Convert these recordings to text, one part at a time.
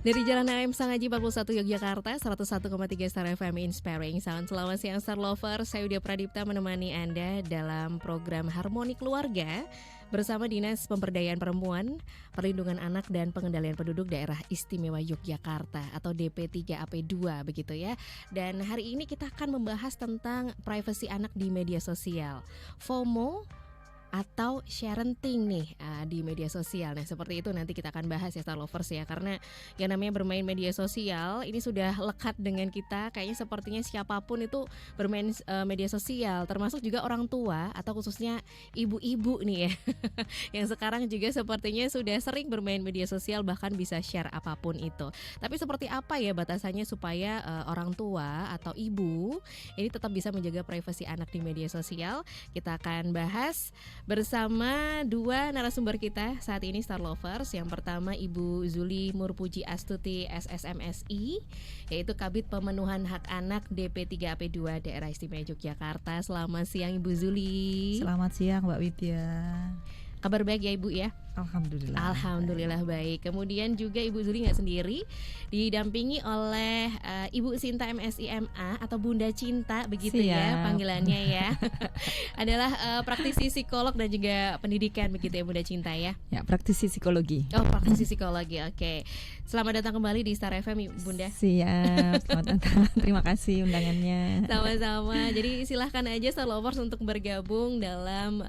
Dari Jalan AM Sangaji 41 Yogyakarta, 101,3 Star FM Inspiring Sound. Selamat siang Star Lover, saya Udia Pradipta menemani Anda dalam program Harmoni Keluarga bersama Dinas Pemberdayaan Perempuan, Perlindungan Anak dan Pengendalian Penduduk Daerah Istimewa Yogyakarta atau DP3AP2 begitu ya. Dan hari ini kita akan membahas tentang privasi anak di media sosial, FOMO atau sharenting nih di media sosial. Nah seperti itu nanti kita akan bahas ya Star Lovers ya. Karena yang namanya bermain media sosial ini sudah lekat dengan kita. Kayaknya sepertinya siapapun itu bermain media sosial, termasuk juga orang tua atau khususnya ibu-ibu nih ya yang sekarang juga sepertinya sudah sering bermain media sosial, bahkan bisa share apapun itu. Tapi seperti apa ya batasannya supaya orang tua atau ibu ini tetap bisa menjaga privasi anak di media sosial? Kita akan bahas bersama dua narasumber kita saat ini Star Lovers. Yang pertama Ibu Zuli Murpuji Astuti SSMSI, yaitu Kabid Pemenuhan Hak Anak DP3AP2 Daerah Istimewa Yogyakarta. Selamat siang Ibu Zuli. Selamat siang Mbak Widya. Kabar baik ya Ibu ya? Alhamdulillah. Alhamdulillah baik. Kemudian juga Ibu Zuli nggak sendiri, didampingi oleh Ibu Sinta MSI MA atau Bunda Cinta begitu. Siap. Ya panggilannya ya. Adalah praktisi psikolog dan juga pendidikan begitu ya Bunda Cinta ya. Ya, praktisi psikologi. Oh, praktisi psikologi. Oke. Selamat datang kembali di Star FM Bunda. Siap. Selamat datang. Terima kasih undangannya. Sama-sama. Jadi silahkan aja Star Lovers untuk bergabung dalam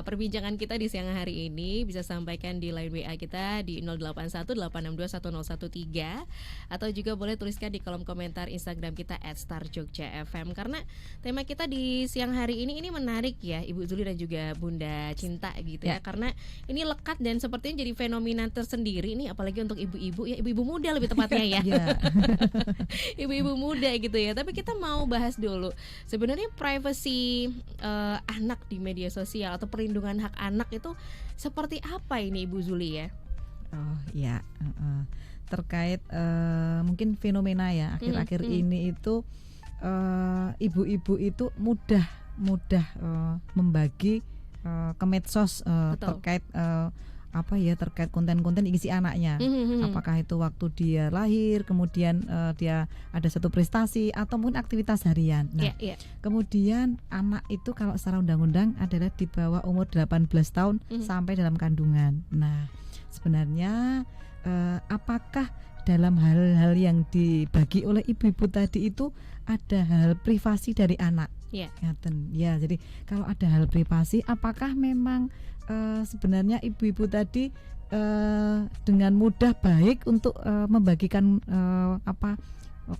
perbincangan kita di siang hari ini. Bisa sampaikan di line WA kita di 0818621013 atau juga boleh tuliskan di kolom komentar Instagram kita @starjogjafm. Karena tema kita di siang hari ini menarik ya Ibu Zuli dan juga Bunda Cinta gitu ya. Karena ini lekat dan sepertinya jadi fenomena tersendiri nih, apalagi untuk ibu-ibu ya, ibu-ibu muda lebih tepatnya ya. Ibu-ibu muda gitu ya. Tapi kita mau bahas dulu sebenarnya privasi anak di media sosial atau perlindungan hak anak itu seperti apa ini Ibu Zuli ya? Oh ya, terkait mungkin fenomena ya akhir-akhir ini itu ibu-ibu itu mudah membagi ke medsos terkait terkait konten-konten isi anaknya. Apakah itu waktu dia lahir, kemudian dia ada satu prestasi atau mungkin aktivitas harian. Nah, kemudian anak itu kalau secara undang-undang adalah di bawah umur 18 tahun sampai dalam kandungan. Nah, sebenarnya apakah dalam hal-hal yang dibagi oleh ibu-ibu tadi itu ada hal privasi dari anak? Ya, jadi kalau ada hal privasi, apakah memang sebenarnya ibu-ibu tadi dengan mudah baik untuk membagikan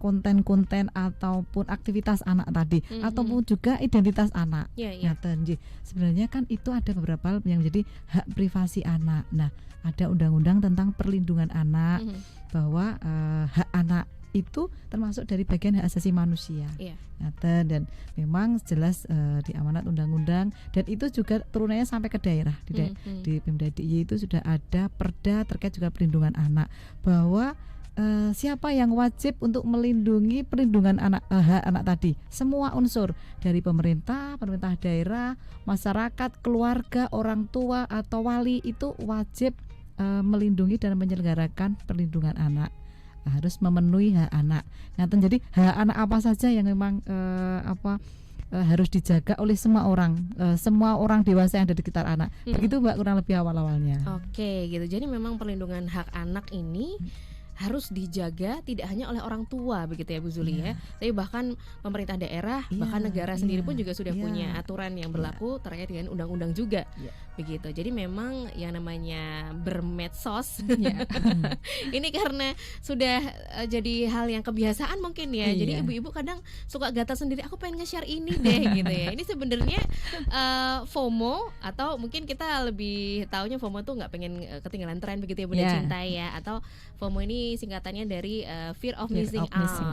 konten-konten ataupun aktivitas anak tadi, ataupun juga identitas anak. Sebenarnya kan itu ada beberapa hal yang jadi hak privasi anak. Nah, ada undang-undang tentang perlindungan anak bahwa hak anak itu termasuk dari bagian hak asasi manusia. Dan memang jelas di amanat undang-undang, dan itu juga turunannya sampai ke daerah di Pemda DIY itu sudah ada perda terkait juga perlindungan anak, bahwa siapa yang wajib untuk melindungi perlindungan anak, hak anak tadi. Semua unsur dari pemerintah daerah, masyarakat, keluarga, orang tua atau wali itu wajib melindungi dan menyelenggarakan perlindungan anak. Harus memenuhi hak anak. Nah, jadi hak anak apa saja yang memang harus dijaga oleh semua orang dewasa yang ada di sekitar anak. Begitu Mbak kurang lebih awal-awalnya. Oke, gitu. Jadi memang perlindungan hak anak ini harus dijaga tidak hanya oleh orang tua begitu ya Bu Zuli ya, tapi bahkan pemerintah daerah, bahkan negara sendiri pun juga sudah punya aturan yang berlaku terkait dengan undang-undang juga begitu. Jadi memang yang namanya bermedsos ini karena sudah jadi hal yang kebiasaan mungkin ya. Jadi ibu-ibu kadang suka gatal sendiri, aku pengen nge-share ini deh gitu ya. Ini sebenarnya FOMO, atau mungkin kita lebih taunya FOMO tuh nggak pengen ketinggalan tren begitu ya Bunda Cinta ya, atau FOMO ini singkatannya dari fear of missing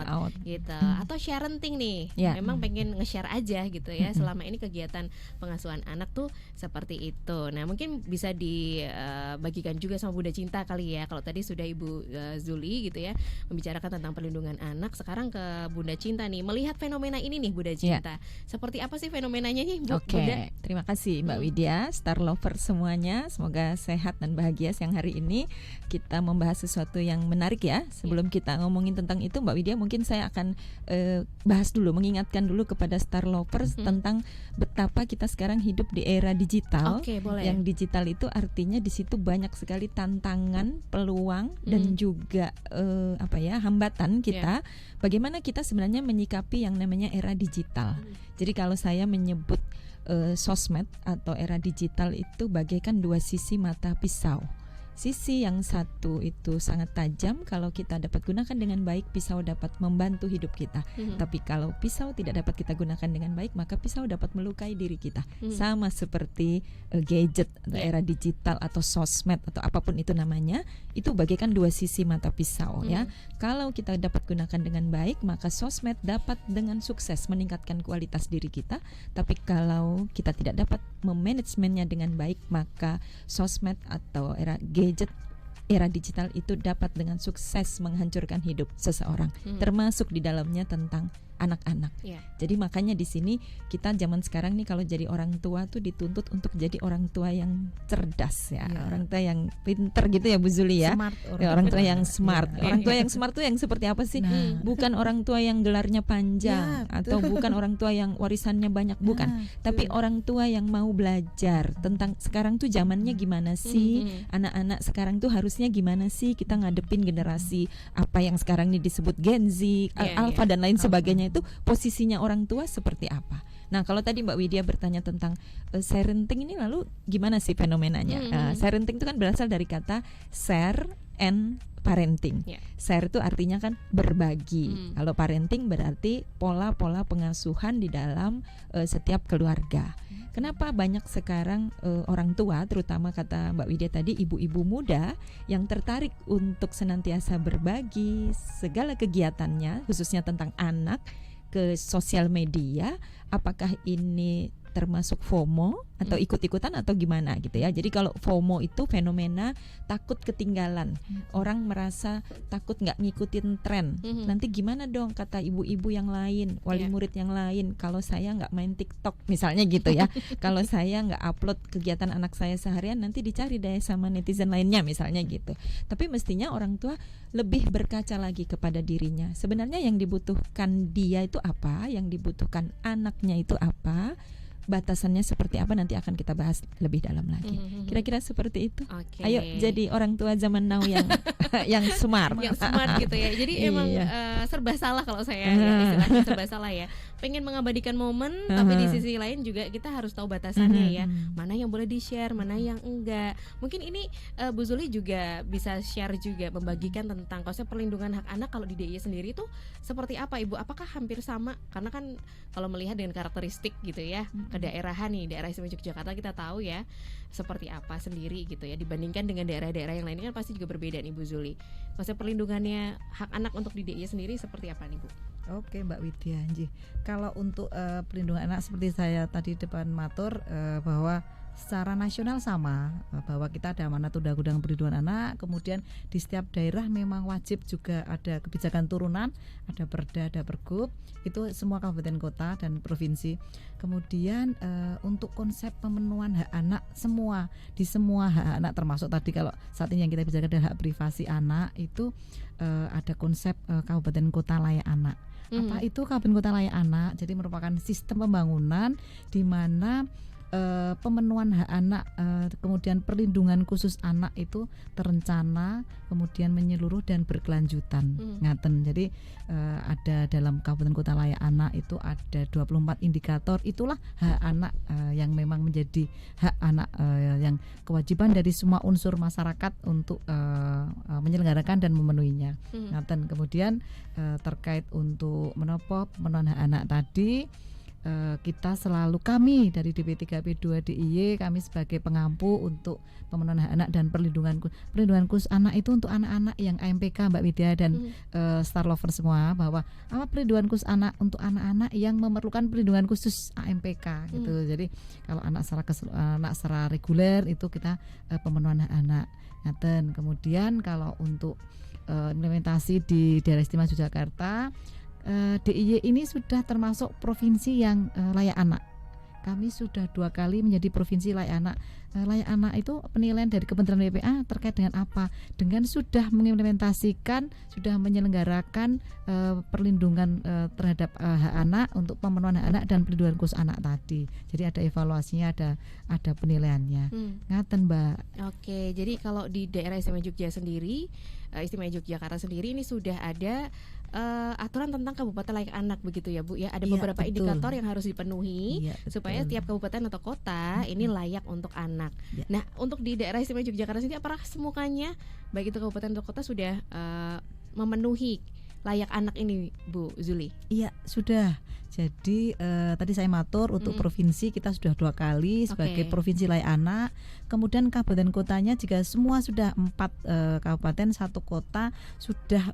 out gitu, atau sharenting nih, memang pengen nge-share aja gitu ya. Selama ini kegiatan pengasuhan anak tuh seperti itu. Nah mungkin bisa dibagikan juga sama Bunda Cinta kali ya. Kalau tadi sudah Ibu Zuli gitu ya membicarakan tentang perlindungan anak, sekarang ke Bunda Cinta nih, melihat fenomena ini nih Bunda Cinta, seperti apa sih fenomenanya nih Bu? Bunda? Terima kasih Mbak Widya, Star Lover semuanya, semoga sehat dan bahagia siang hari ini. Kita membahas sesuatu yang menarik menarik ya. Sebelum kita ngomongin tentang itu, Mbak Widya, mungkin saya akan bahas dulu, mengingatkan dulu kepada Star Lovers tentang betapa kita sekarang hidup di era digital. Boleh. Yang digital itu artinya di situ banyak sekali tantangan, peluang dan juga hambatan kita. Bagaimana kita sebenarnya menyikapi yang namanya era digital. Jadi kalau saya menyebut sosmed atau era digital itu bagaikan dua sisi mata pisau. Sisi yang satu itu sangat tajam, kalau kita dapat gunakan dengan baik, pisau dapat membantu hidup kita. Tapi kalau pisau tidak dapat kita gunakan dengan baik, maka pisau dapat melukai diri kita. Sama seperti gadget atau era digital atau sosmed atau apapun itu namanya, itu bagaikan dua sisi mata pisau ya. Kalau kita dapat gunakan dengan baik, maka sosmed dapat dengan sukses meningkatkan kualitas diri kita. Tapi kalau kita tidak dapat memanajemennya dengan baik, maka sosmed atau gadget, era digital itu dapat dengan sukses menghancurkan hidup seseorang, termasuk di dalamnya tentang anak-anak. Jadi makanya di sini kita zaman sekarang nih kalau jadi orang tua tuh dituntut untuk jadi orang tua yang cerdas ya, orang tua yang pinter gitu ya Bu Zuli ya. Orang tua yang smart. Orang tua yang smart tuh yang seperti apa sih? Bukan orang tua yang gelarnya panjang atau bukan orang tua yang warisannya banyak, bukan. Tapi orang tua yang mau belajar tentang sekarang tuh zamannya gimana sih? Anak-anak sekarang tuh harusnya gimana sih kita ngadepin generasi apa yang sekarang ini disebut Gen Z, Alpha dan lain sebagainya, itu posisinya orang tua seperti apa. Nah kalau tadi Mbak Widya bertanya tentang sharing ini, lalu gimana sih fenomenanya? Sharing itu kan berasal dari kata share and parenting. Share itu artinya kan berbagi. Kalau parenting berarti pola-pola pengasuhan di dalam setiap keluarga. Kenapa banyak sekarang orang tua, terutama kata Mbak Widya tadi, ibu-ibu muda yang tertarik untuk senantiasa berbagi segala kegiatannya, khususnya tentang anak, ke sosial media? Apakah ini termasuk FOMO atau ikut-ikutan atau gimana gitu ya. Jadi kalau FOMO itu fenomena takut ketinggalan. Orang merasa takut nggak ngikutin tren. Nanti gimana dong kata ibu-ibu yang lain, wali murid yang lain, kalau saya nggak main TikTok misalnya gitu ya. Kalau saya nggak upload kegiatan anak saya seharian, nanti dicari deh sama netizen lainnya misalnya gitu. Tapi mestinya orang tua lebih berkaca lagi kepada dirinya. Sebenarnya yang dibutuhkan dia itu apa, yang dibutuhkan anaknya itu apa, batasannya seperti apa, nanti akan kita bahas lebih dalam lagi. Kira-kira seperti itu. Ayo jadi orang tua zaman now yang yang smart. Yang smart gitu ya. Jadi emang serba salah kalau saya ya, istilahnya serba salah ya. Pengen mengabadikan momen, tapi di sisi lain juga kita harus tahu batasannya ya. Mana yang boleh di-share, mana yang enggak. Mungkin ini Bu Zuli juga bisa share juga, membagikan tentang konsep perlindungan hak anak kalau di DIY sendiri itu seperti apa Ibu? Apakah hampir sama? Karena kan kalau melihat dengan karakteristik gitu ya, kedaerahan nih, daerah istimewa Yogyakarta kita tahu ya seperti apa sendiri gitu ya, dibandingkan dengan daerah-daerah yang lain kan pasti juga berbeda nih Bu Zuli. Konsep perlindungannya hak anak untuk di DIY sendiri seperti apa nih Bu? Oke Mbak Widya, kalau untuk perlindungan anak seperti saya tadi depan matur bahwa secara nasional sama, bahwa kita ada amanat undang-undang perlindungan anak, kemudian di setiap daerah memang wajib juga ada kebijakan turunan, ada perda, ada pergub, itu semua kabupaten kota dan provinsi. Kemudian untuk konsep pemenuhan hak anak, di semua hak anak, termasuk tadi kalau saat ini yang kita bicarakan adalah hak privasi anak, itu ada konsep kabupaten kota layak anak. Apa itu kabupaten kota layak anak? Jadi merupakan sistem pembangunan di mana pemenuhan hak anak, kemudian perlindungan khusus anak itu terencana, kemudian menyeluruh dan berkelanjutan. Ngaten. Jadi ada dalam Kabupaten Kota Layak Anak itu ada 24 indikator. Itulah hak anak yang memang menjadi hak anak yang kewajiban dari semua unsur masyarakat untuk menyelenggarakan dan memenuhinya. Ngaten. Kemudian terkait untuk pemenuhan hak anak tadi, kita selalu, kami dari DP3P2 DIY, kami sebagai pengampu untuk pemenuhan hak anak dan perlindungan khusus anak itu untuk anak-anak yang AMPK Mbak Widya dan Star Lover semua, bahwa apa perlindungan khusus anak untuk anak-anak yang memerlukan perlindungan khusus AMPK gitu. Jadi kalau anak secara reguler itu kita pemenuhan hak anak. Ngaten. Kemudian kalau untuk implementasi di daerah istimewa Yogyakarta, DIY ini sudah termasuk provinsi yang layak anak. Kami sudah 2 kali menjadi provinsi layak anak layak anak itu penilaian dari Kementerian PPA terkait dengan apa? Dengan sudah mengimplementasikan, sudah menyelenggarakan perlindungan terhadap hak anak, untuk pemenuhan hak anak dan perlindungan khusus anak tadi. Jadi ada evaluasinya, ada penilaiannya. Ngaten, Mbak. Oke, jadi kalau di daerah Istimewa Yogyakarta sendiri ini sudah ada aturan tentang kabupaten layak anak begitu ya Bu ya. Ada beberapa indikator yang harus dipenuhi supaya tiap kabupaten atau kota ini layak untuk anak. Nah, untuk di daerah Istimewa Yogyakarta sendiri apakah semuanya baik itu kabupaten atau kota sudah memenuhi layak anak ini Bu Zuli? Iya, sudah. Jadi tadi saya matur untuk provinsi kita sudah 2 kali sebagai provinsi layak anak. Kemudian kabupaten kotanya jika semua sudah 4 kabupaten 1 kota sudah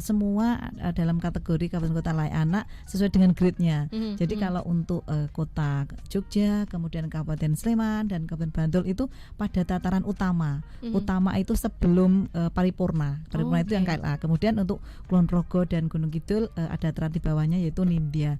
semua dalam kategori kabupaten kota layak anak sesuai dengan grade-nya. Jadi kalau untuk kota Jogja, kemudian Kabupaten Sleman dan Kabupaten Bantul itu pada tataran utama. Utama itu sebelum paripurna. Paripurna itu yang KLA. Kemudian untuk Kulon Progo dan Gunung Kidul ada tataran di bawahnya yaitu Nindya.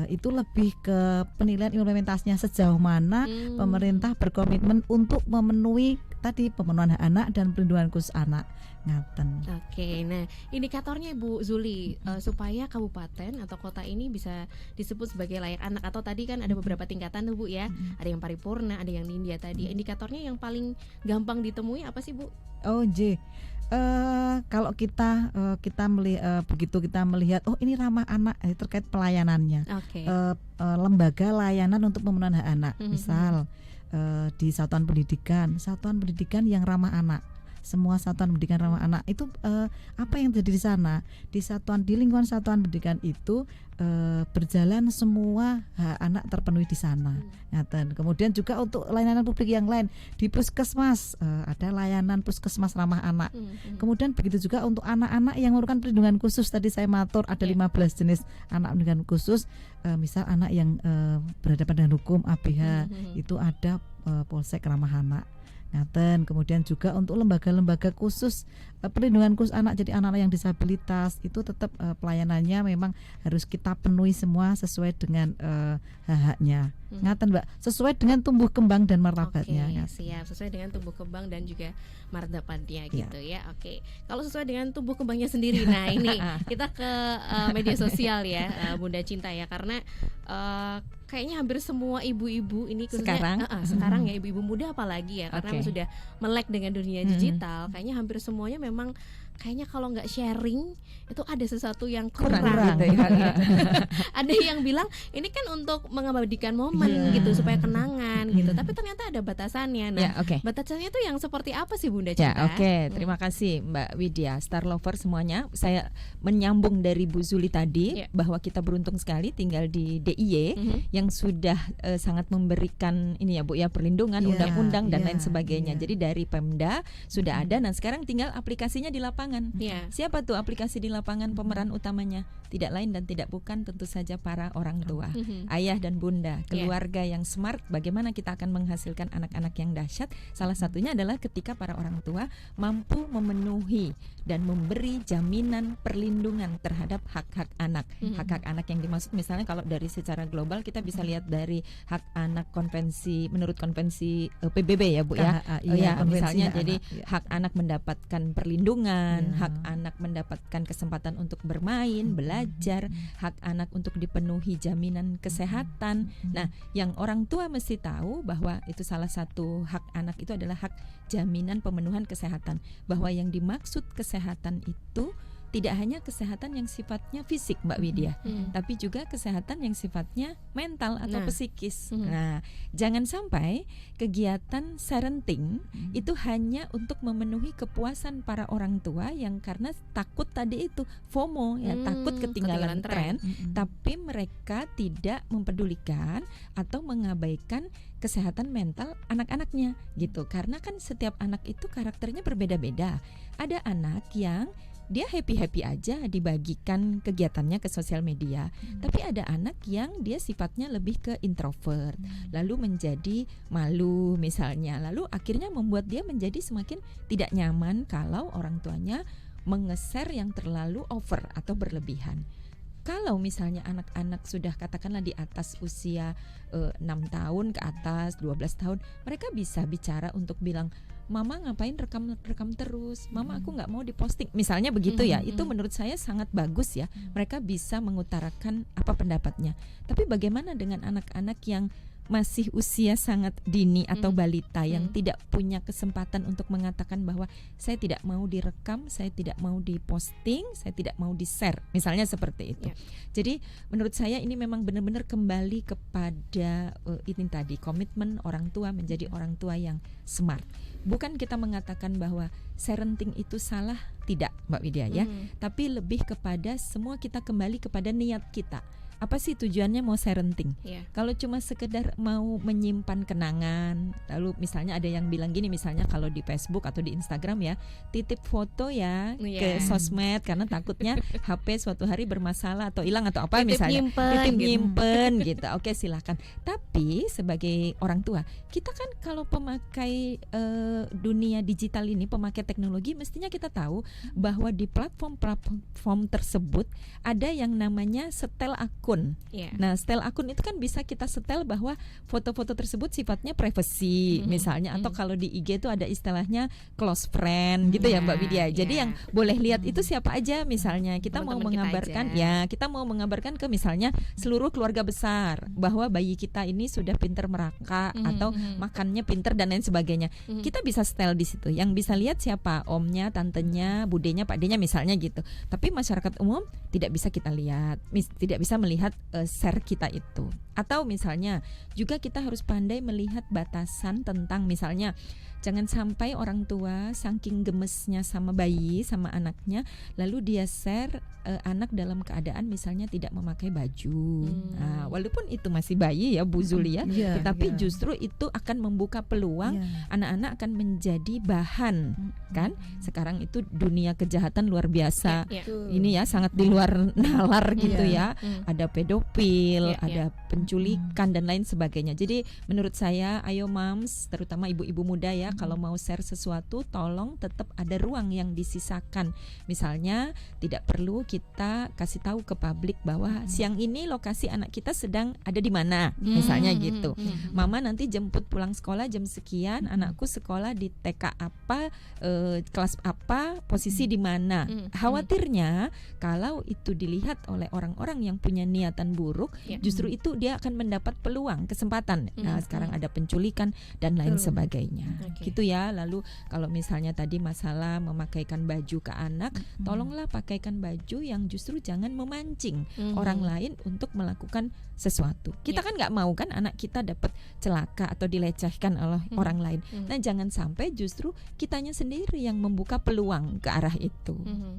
Itu lebih ke penilaian implementasinya sejauh mana pemerintah berkomitmen untuk memenuhi tadi pemenuhan hak anak dan perlindungan khusus anak. Ngaten. Oke, nah indikatornya Bu Zuli supaya kabupaten atau kota ini bisa disebut sebagai layak anak, atau tadi kan ada beberapa tingkatan tuh Bu ya. Ada yang paripurna, ada yang Nindya tadi. Indikatornya yang paling gampang ditemui apa sih Bu? Kalau kita begitu kita melihat ini ramah anak terkait pelayanannya, lembaga layanan untuk pemenuhan hak anak, misal di satuan pendidikan yang ramah anak, semua satuan pendidikan ramah anak itu apa yang terjadi di sana, di lingkungan satuan pendidikan itu berjalan semua hak anak terpenuhi di sana. Kemudian juga untuk layanan publik yang lain di puskesmas ada layanan puskesmas ramah anak. Kemudian begitu juga untuk anak-anak yang memerlukan perlindungan khusus, tadi saya matur ada 15 jenis anak perlindungan khusus. Misal anak yang berhadapan dengan hukum ABH itu ada polsek ramah anak. Kemudian juga untuk lembaga-lembaga khusus perlindungan khusus anak, jadi anak-anak yang disabilitas itu tetap pelayanannya memang harus kita penuhi semua sesuai dengan hak-haknya. Mbak, sesuai dengan tumbuh kembang dan martabatnya. Siap, sesuai dengan tumbuh kembang dan juga martabatnya gitu ya. Kalau sesuai dengan tumbuh kembangnya sendiri, nah ini kita ke media sosial ya, Bunda Cinta ya, karena kayaknya hampir semua ibu-ibu ini khususnya sekarang ya, ibu-ibu muda apalagi ya, karena sudah melek dengan dunia digital, kayaknya hampir semuanya memang kayaknya kalau nggak sharing itu ada sesuatu yang kurang gitu ya. Ada yang bilang ini kan untuk mengabadikan momen gitu supaya kenangan gitu, tapi ternyata ada batasannya. Nah, batasannya itu yang seperti apa sih Bunda Cinta? Terima kasih Mbak Widya, Star Lover semuanya. Saya menyambung dari Bu Zuli tadi bahwa kita beruntung sekali tinggal di DIY yang sudah sangat memberikan ini ya Bu ya, perlindungan undang-undang dan lain sebagainya. Jadi dari Pemda sudah ada, dan sekarang tinggal aplikasinya di lapangan. Siapa tuh aplikasi di lapangan? Pemeran utamanya tidak lain dan tidak bukan tentu saja para orang tua, ayah dan bunda, keluarga yang smart. Bagaimana kita akan menghasilkan anak-anak yang dahsyat? Salah satunya adalah ketika para orang tua mampu memenuhi dan memberi jaminan perlindungan terhadap hak-hak anak. Hak-hak anak yang dimaksud misalnya kalau dari secara global kita bisa lihat dari hak anak konvensi, menurut konvensi PBB ya Bu ya. Misalnya jadi hak anak mendapatkan perlindungan, hak anak mendapatkan kesempatan untuk bermain, belajar, hak anak untuk dipenuhi jaminan kesehatan. Nah, yang orang tua mesti tahu bahwa itu salah satu hak anak itu adalah hak jaminan pemenuhan kesehatan. Bahwa yang dimaksud kesehatan itu tidak hanya kesehatan yang sifatnya fisik Mbak Widya, tapi juga kesehatan yang sifatnya mental atau psikis. Nah, jangan sampai kegiatan parenting itu hanya untuk memenuhi kepuasan para orang tua yang karena takut tadi itu FOMO ya, takut ketinggalan tren, tapi mereka tidak mempedulikan atau mengabaikan kesehatan mental anak-anaknya gitu. Karena kan setiap anak itu karakternya berbeda-beda. Ada anak yang dia happy-happy aja dibagikan kegiatannya ke sosial media, tapi ada anak yang dia sifatnya lebih ke introvert, lalu menjadi malu misalnya, lalu akhirnya membuat dia menjadi semakin tidak nyaman kalau orang tuanya menge-share yang terlalu over atau berlebihan. Kalau misalnya anak-anak sudah katakanlah di atas usia 6 tahun ke atas, 12 tahun, mereka bisa bicara untuk bilang, Mama ngapain rekam terus? Mama aku nggak mau diposting. Misalnya begitu ya. Itu menurut saya sangat bagus ya. Mereka bisa mengutarakan apa pendapatnya. Tapi bagaimana dengan anak-anak yang masih usia sangat dini atau balita yang tidak punya kesempatan untuk mengatakan bahwa saya tidak mau direkam, saya tidak mau diposting, saya tidak mau di-share, misalnya seperti itu. Jadi menurut saya ini memang benar-benar kembali kepada ini tadi, komitmen orang tua menjadi orang tua yang smart. Bukan kita mengatakan bahwa parenting itu salah, tidak Mbak Widya ya, tapi lebih kepada semua kita kembali kepada niat kita. Apa sih tujuannya mau parenting? Kalau cuma sekedar mau menyimpan kenangan, lalu misalnya ada yang bilang gini, misalnya kalau di Facebook atau di Instagram ya, titip foto ya ke sosmed karena takutnya HP suatu hari bermasalah atau hilang atau apa, misalnya titip nyimpen gitu. Oke, silakan. Tapi sebagai orang tua, kita kan kalau pemakai dunia digital ini, pemakai teknologi, mestinya kita tahu bahwa di platform tersebut ada yang namanya setel akun. Nah, setel akun itu kan bisa kita setel bahwa foto-foto tersebut sifatnya privacy misalnya, atau kalau di IG itu ada istilahnya close friend gitu ya Mbak Widya. Jadi yang boleh lihat itu siapa aja, misalnya kita mau mengabarkan kita mau mengabarkan ke misalnya seluruh keluarga besar bahwa bayi kita ini sudah pintar merangkak atau makannya pintar dan lain sebagainya. Kita bisa setel di situ. Yang bisa lihat siapa, omnya, tantenya, budenya, pakdenya misalnya gitu. Tapi masyarakat umum tidak bisa kita lihat, tidak bisa melihat share kita itu. Atau misalnya juga kita harus pandai melihat batasan tentang misalnya jangan sampai orang tua saking gemesnya sama bayi, sama anaknya, lalu dia share anak dalam keadaan misalnya tidak memakai baju. Nah, walaupun itu masih bayi ya Bu Zulia, tetapi justru itu akan membuka peluang anak-anak akan menjadi bahan kan. Sekarang itu dunia kejahatan luar biasa. Ini ya sangat di luar nalar gitu ya. Ada pedofil, ada penculikan dan lain sebagainya. Jadi menurut saya, ayo moms, terutama ibu-ibu muda ya, kalau mau share sesuatu tolong tetap ada ruang yang disisakan. Misalnya tidak perlu kita kasih tahu ke publik bahwa siang ini lokasi anak kita sedang ada di mana, misalnya gitu. Mama nanti jemput pulang sekolah jam sekian, anakku sekolah di TK apa, kelas apa, posisi di mana. Khawatirnya kalau itu dilihat oleh orang-orang yang punya niatan buruk, justru itu dia akan mendapat peluang, kesempatan. Nah, sekarang ada penculikan dan lain sebagainya. Gitu ya. Lalu kalau misalnya tadi masalah memakaikan baju ke anak, tolonglah pakaikan baju yang justru jangan memancing orang lain untuk melakukan sesuatu. Kita kan nggak mau kan anak kita dapat celaka atau dilecehkan oleh orang lain. Nah, jangan sampai justru kitanya sendiri yang membuka peluang ke arah itu.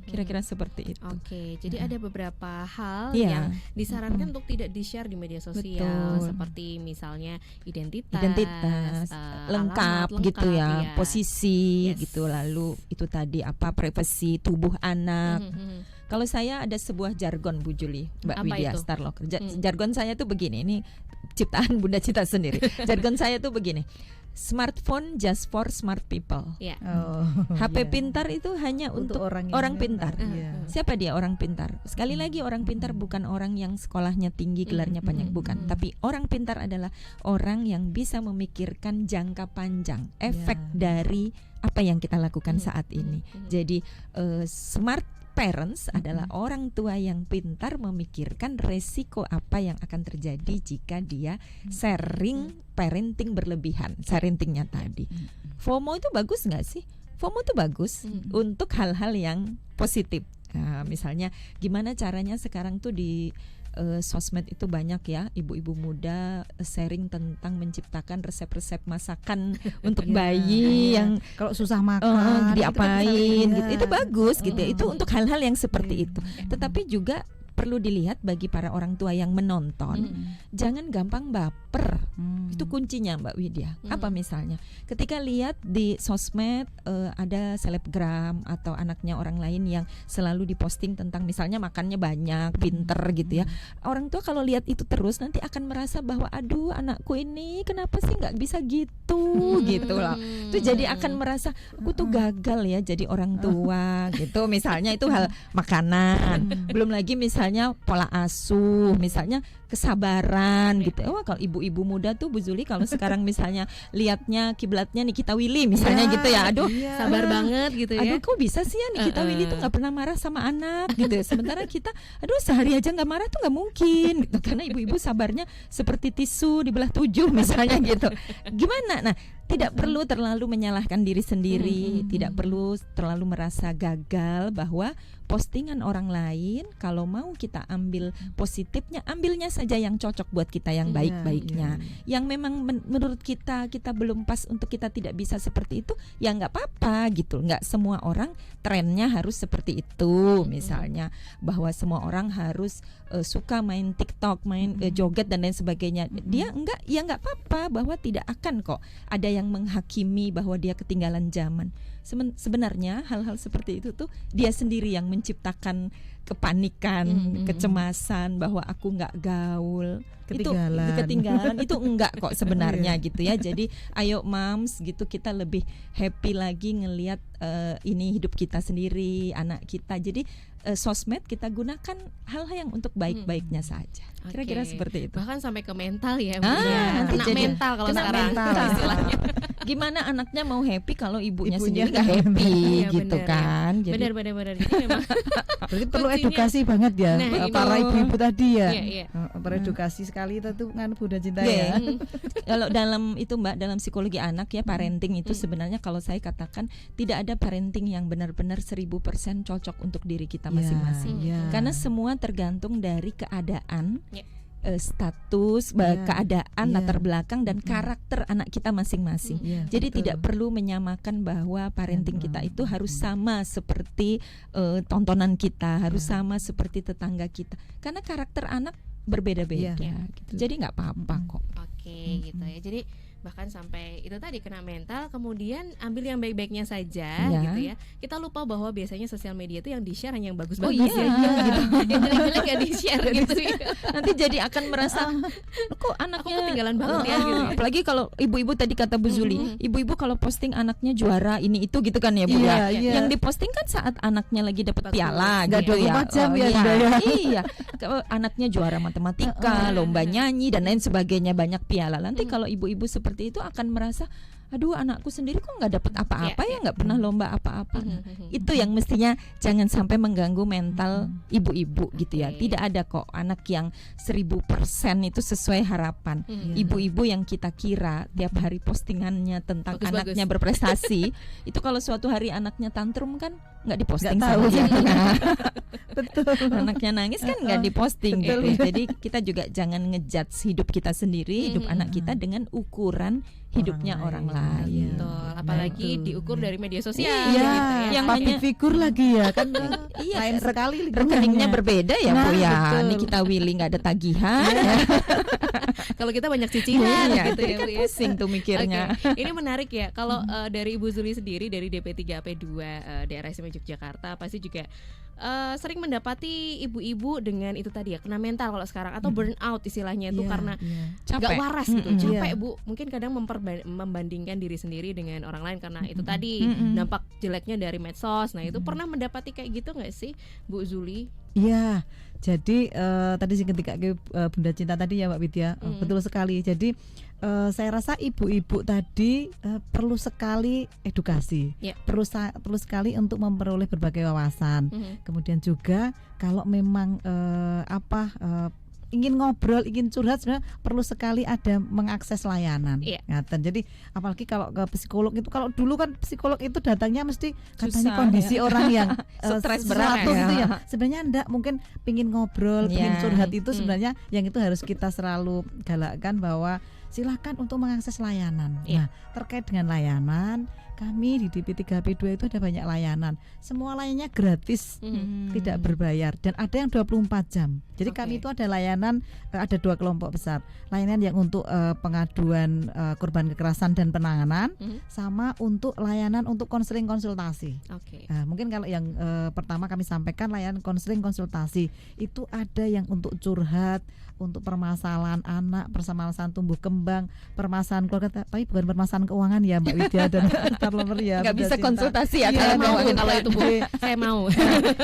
Kira-kira seperti itu. Oke, jadi ada beberapa hal yang disarankan untuk tidak di-share di media sosial. Seperti misalnya identitas lengkap gitu ya, posisi gitu, lalu itu tadi apa, privasi tubuh anak. Kalau saya ada sebuah jargon Bu Juli, Mbak Widya Starlocker. Jargon saya tuh begini, ini ciptaan Bunda Cita sendiri. Jargon saya tuh begini. Smartphone just for smart people. HP pintar itu hanya untuk orang pintar. Siapa dia orang pintar? Sekali lagi, orang pintar bukan orang yang sekolahnya tinggi, gelarnya banyak, bukan. Tapi orang pintar adalah orang yang bisa memikirkan jangka panjang efek dari apa yang kita lakukan saat ini. Jadi smart parents adalah orang tua yang pintar memikirkan resiko apa yang akan terjadi jika dia sharing parenting berlebihan, parentingnya tadi. FOMO itu bagus nggak sih? FOMO itu bagus untuk hal-hal yang positif. Nah, misalnya gimana caranya sekarang tuh di sosmed itu banyak ya ibu-ibu muda sharing tentang menciptakan resep-resep masakan untuk bayi yang kalau susah makan diapain gitu. Itu bagus gitu ya. Itu untuk hal-hal yang seperti itu. Tetapi juga perlu dilihat bagi para orang tua yang menonton, jangan gampang baper. Itu kuncinya Mbak Widya. Apa misalnya ketika lihat di sosmed ada selebgram atau anaknya orang lain yang selalu diposting tentang misalnya makannya banyak, pinter gitu ya. Orang tua kalau lihat itu terus nanti akan merasa bahwa aduh anakku ini kenapa sih nggak bisa gitu gitu loh. Itu jadi akan merasa aku tuh gagal ya jadi orang tua gitu. Misalnya itu hal makanan. Belum lagi misalnya misalnya pola asuh, misalnya kesabaran gitu. Oh, kalau ibu-ibu muda tuh Bu Zuli kalau sekarang misalnya lihatnya kiblatnya Nikita Willy misalnya gitu ya. Aduh, sabar banget gitu ya. Aduh, kok bisa sih ya Nikita Willy tuh nggak pernah marah sama anak gitu. Sementara kita, aduh sehari aja nggak marah tuh nggak mungkin gitu. Karena ibu-ibu sabarnya seperti tisu dibelah 7 misalnya gitu. Gimana? Nah, tidak perlu terlalu menyalahkan diri sendiri, tidak perlu terlalu merasa gagal bahwa postingan orang lain kalau mau kita ambil positifnya, ambilnya saja yang cocok buat kita, yang baik-baiknya. Yang memang menurut kita belum pas untuk kita tidak bisa seperti itu, ya nggak apa-apa gitu. Nggak semua orang trennya harus seperti itu. Misalnya bahwa semua orang harus suka main TikTok, main joget dan lain sebagainya. Dia enggak, ya nggak apa-apa, bahwa tidak akan kok ada yang menghakimi bahwa dia ketinggalan zaman. Sebenarnya hal-hal seperti itu tuh dia sendiri yang menciptakan kepanikan, kecemasan bahwa aku nggak gaul, ketinggalan itu enggak kok sebenarnya gitu ya. Jadi ayo moms gitu, kita lebih happy lagi ngelihat ini hidup kita sendiri, anak kita. Jadi sosmed kita gunakan hal-hal yang untuk baik-baiknya saja. Kira-kira seperti itu. Bahkan sampai ke mental ya, kena mental kalau sekarang istilahnya. Gimana anaknya mau happy kalau ibunya sendiri nggak happy gitu kan? Benar. Jadi memang berarti perlu edukasi banget ya, para ibu-ibu tadi ya. Beredukasi sekali itu kan Bunda Cinta ya. Kalau dalam itu Mbak, dalam psikologi anak ya, parenting itu sebenarnya kalau saya katakan tidak ada parenting yang benar-benar 1000% cocok untuk diri kita masing-masing. Karena semua tergantung dari keadaan, status, keadaan, latar belakang dan karakter anak kita masing-masing. Jadi tidak perlu menyamakan bahwa parenting kita itu harus sama seperti tontonan kita, harus sama seperti tetangga kita. Karena karakter anak berbeda-beda gitu. Jadi nggak apa-apa kok. Oke, gitu ya. Jadi bahkan sampai itu tadi kena mental, kemudian ambil yang baik-baiknya saja gitu ya. Kita lupa bahwa biasanya sosial media itu yang di-share hanya yang bagus-bagus gitu. Yang jelek-jelek ya di-share gitu ya. Nanti jadi akan merasa kok anaknya ketinggalan banget ya gitu. Apalagi kalau ibu-ibu tadi kata Bu Zuli, ibu-ibu kalau posting anaknya juara ini itu gitu kan ya Bu ya. Yang diposting kan saat anaknya lagi dapat piala gitu ya. 24 jam ya. Iya. Anaknya juara matematika, lomba nyanyi dan lain sebagainya, banyak piala. Nanti kalau ibu-ibu seperti itu akan merasa, aduh anakku sendiri kok nggak dapat apa-apa ya, nggak pernah lomba apa-apa. Itu yang mestinya jangan sampai mengganggu mental ibu-ibu gitu ya. Tidak ada kok anak yang 1000% itu sesuai harapan. Ibu-ibu yang kita kira tiap hari postingannya tentang anaknya berprestasi, itu kalau suatu hari anaknya tantrum kan nggak diposting, nggak tahu ya. Betul. Anaknya nangis kan nggak diposting gitu. Jadi kita juga jangan ngejudge hidup kita sendiri, hidup anak kita dengan ukuran hidupnya orang lain. Betul. Apalagi diukur dari media sosial gitu ya. Yang hanya figur lagi ya kan. Lain sekali rekeningnya berbeda ya Bu ya. Nikita Willy nggak ada tagihan. Kalau kita banyak cicilan gitu ya. Kan pusing tuh mikirnya. Ini menarik ya. Kalau dari Ibu Zuli sendiri dari DP3AP2 daerah istimewa Yogyakarta pasti juga sering mendapati ibu-ibu dengan itu tadi ya, kena mental kalau sekarang, atau burnout istilahnya itu karena nggak waras gitu, capek Bu. Mungkin kadang membandingkan diri sendiri dengan orang lain karena itu tadi dampak jeleknya dari medsos. Nah itu pernah mendapati kayak gitu nggak sih Bu Zuli? Iya. Jadi tadi sih ketika Bunda Cinta tadi ya Mbak Widya, betul sekali. Jadi saya rasa ibu-ibu tadi perlu sekali edukasi, perlu sekali untuk memperoleh berbagai wawasan. Kemudian juga kalau memang ingin ngobrol, ingin curhat, sebenarnya perlu sekali ada mengakses layanan. Jadi apalagi kalau ke psikolog itu, kalau dulu kan psikolog itu datangnya mesti katanya kondisi orang yang stres berat gitu ya. Sebenarnya enggak, mungkin pingin ngobrol, pingin curhat itu sebenarnya yang itu harus kita selalu galakkan bahwa silakan untuk mengakses layanan. Nah, terkait dengan layanan, kami di DP3AP2 itu ada banyak layanan. Semua layanannya gratis, tidak berbayar, dan ada yang 24 jam. Jadi kami itu ada layanan, ada 2 kelompok besar. Layanan yang untuk pengaduan korban kekerasan dan penanganan, sama untuk layanan untuk konseling konsultasi. Nah, mungkin kalau yang pertama kami sampaikan layanan konseling konsultasi, itu ada yang untuk curhat, untuk permasalahan anak, permasalahan tumbuh kembang, permasalahan keluarga, tapi bukan permasalahan keuangan ya Mbak Widya dan Star Lover ya. Nggak bisa konsultasi ya, kalau itu Bu. Saya mau.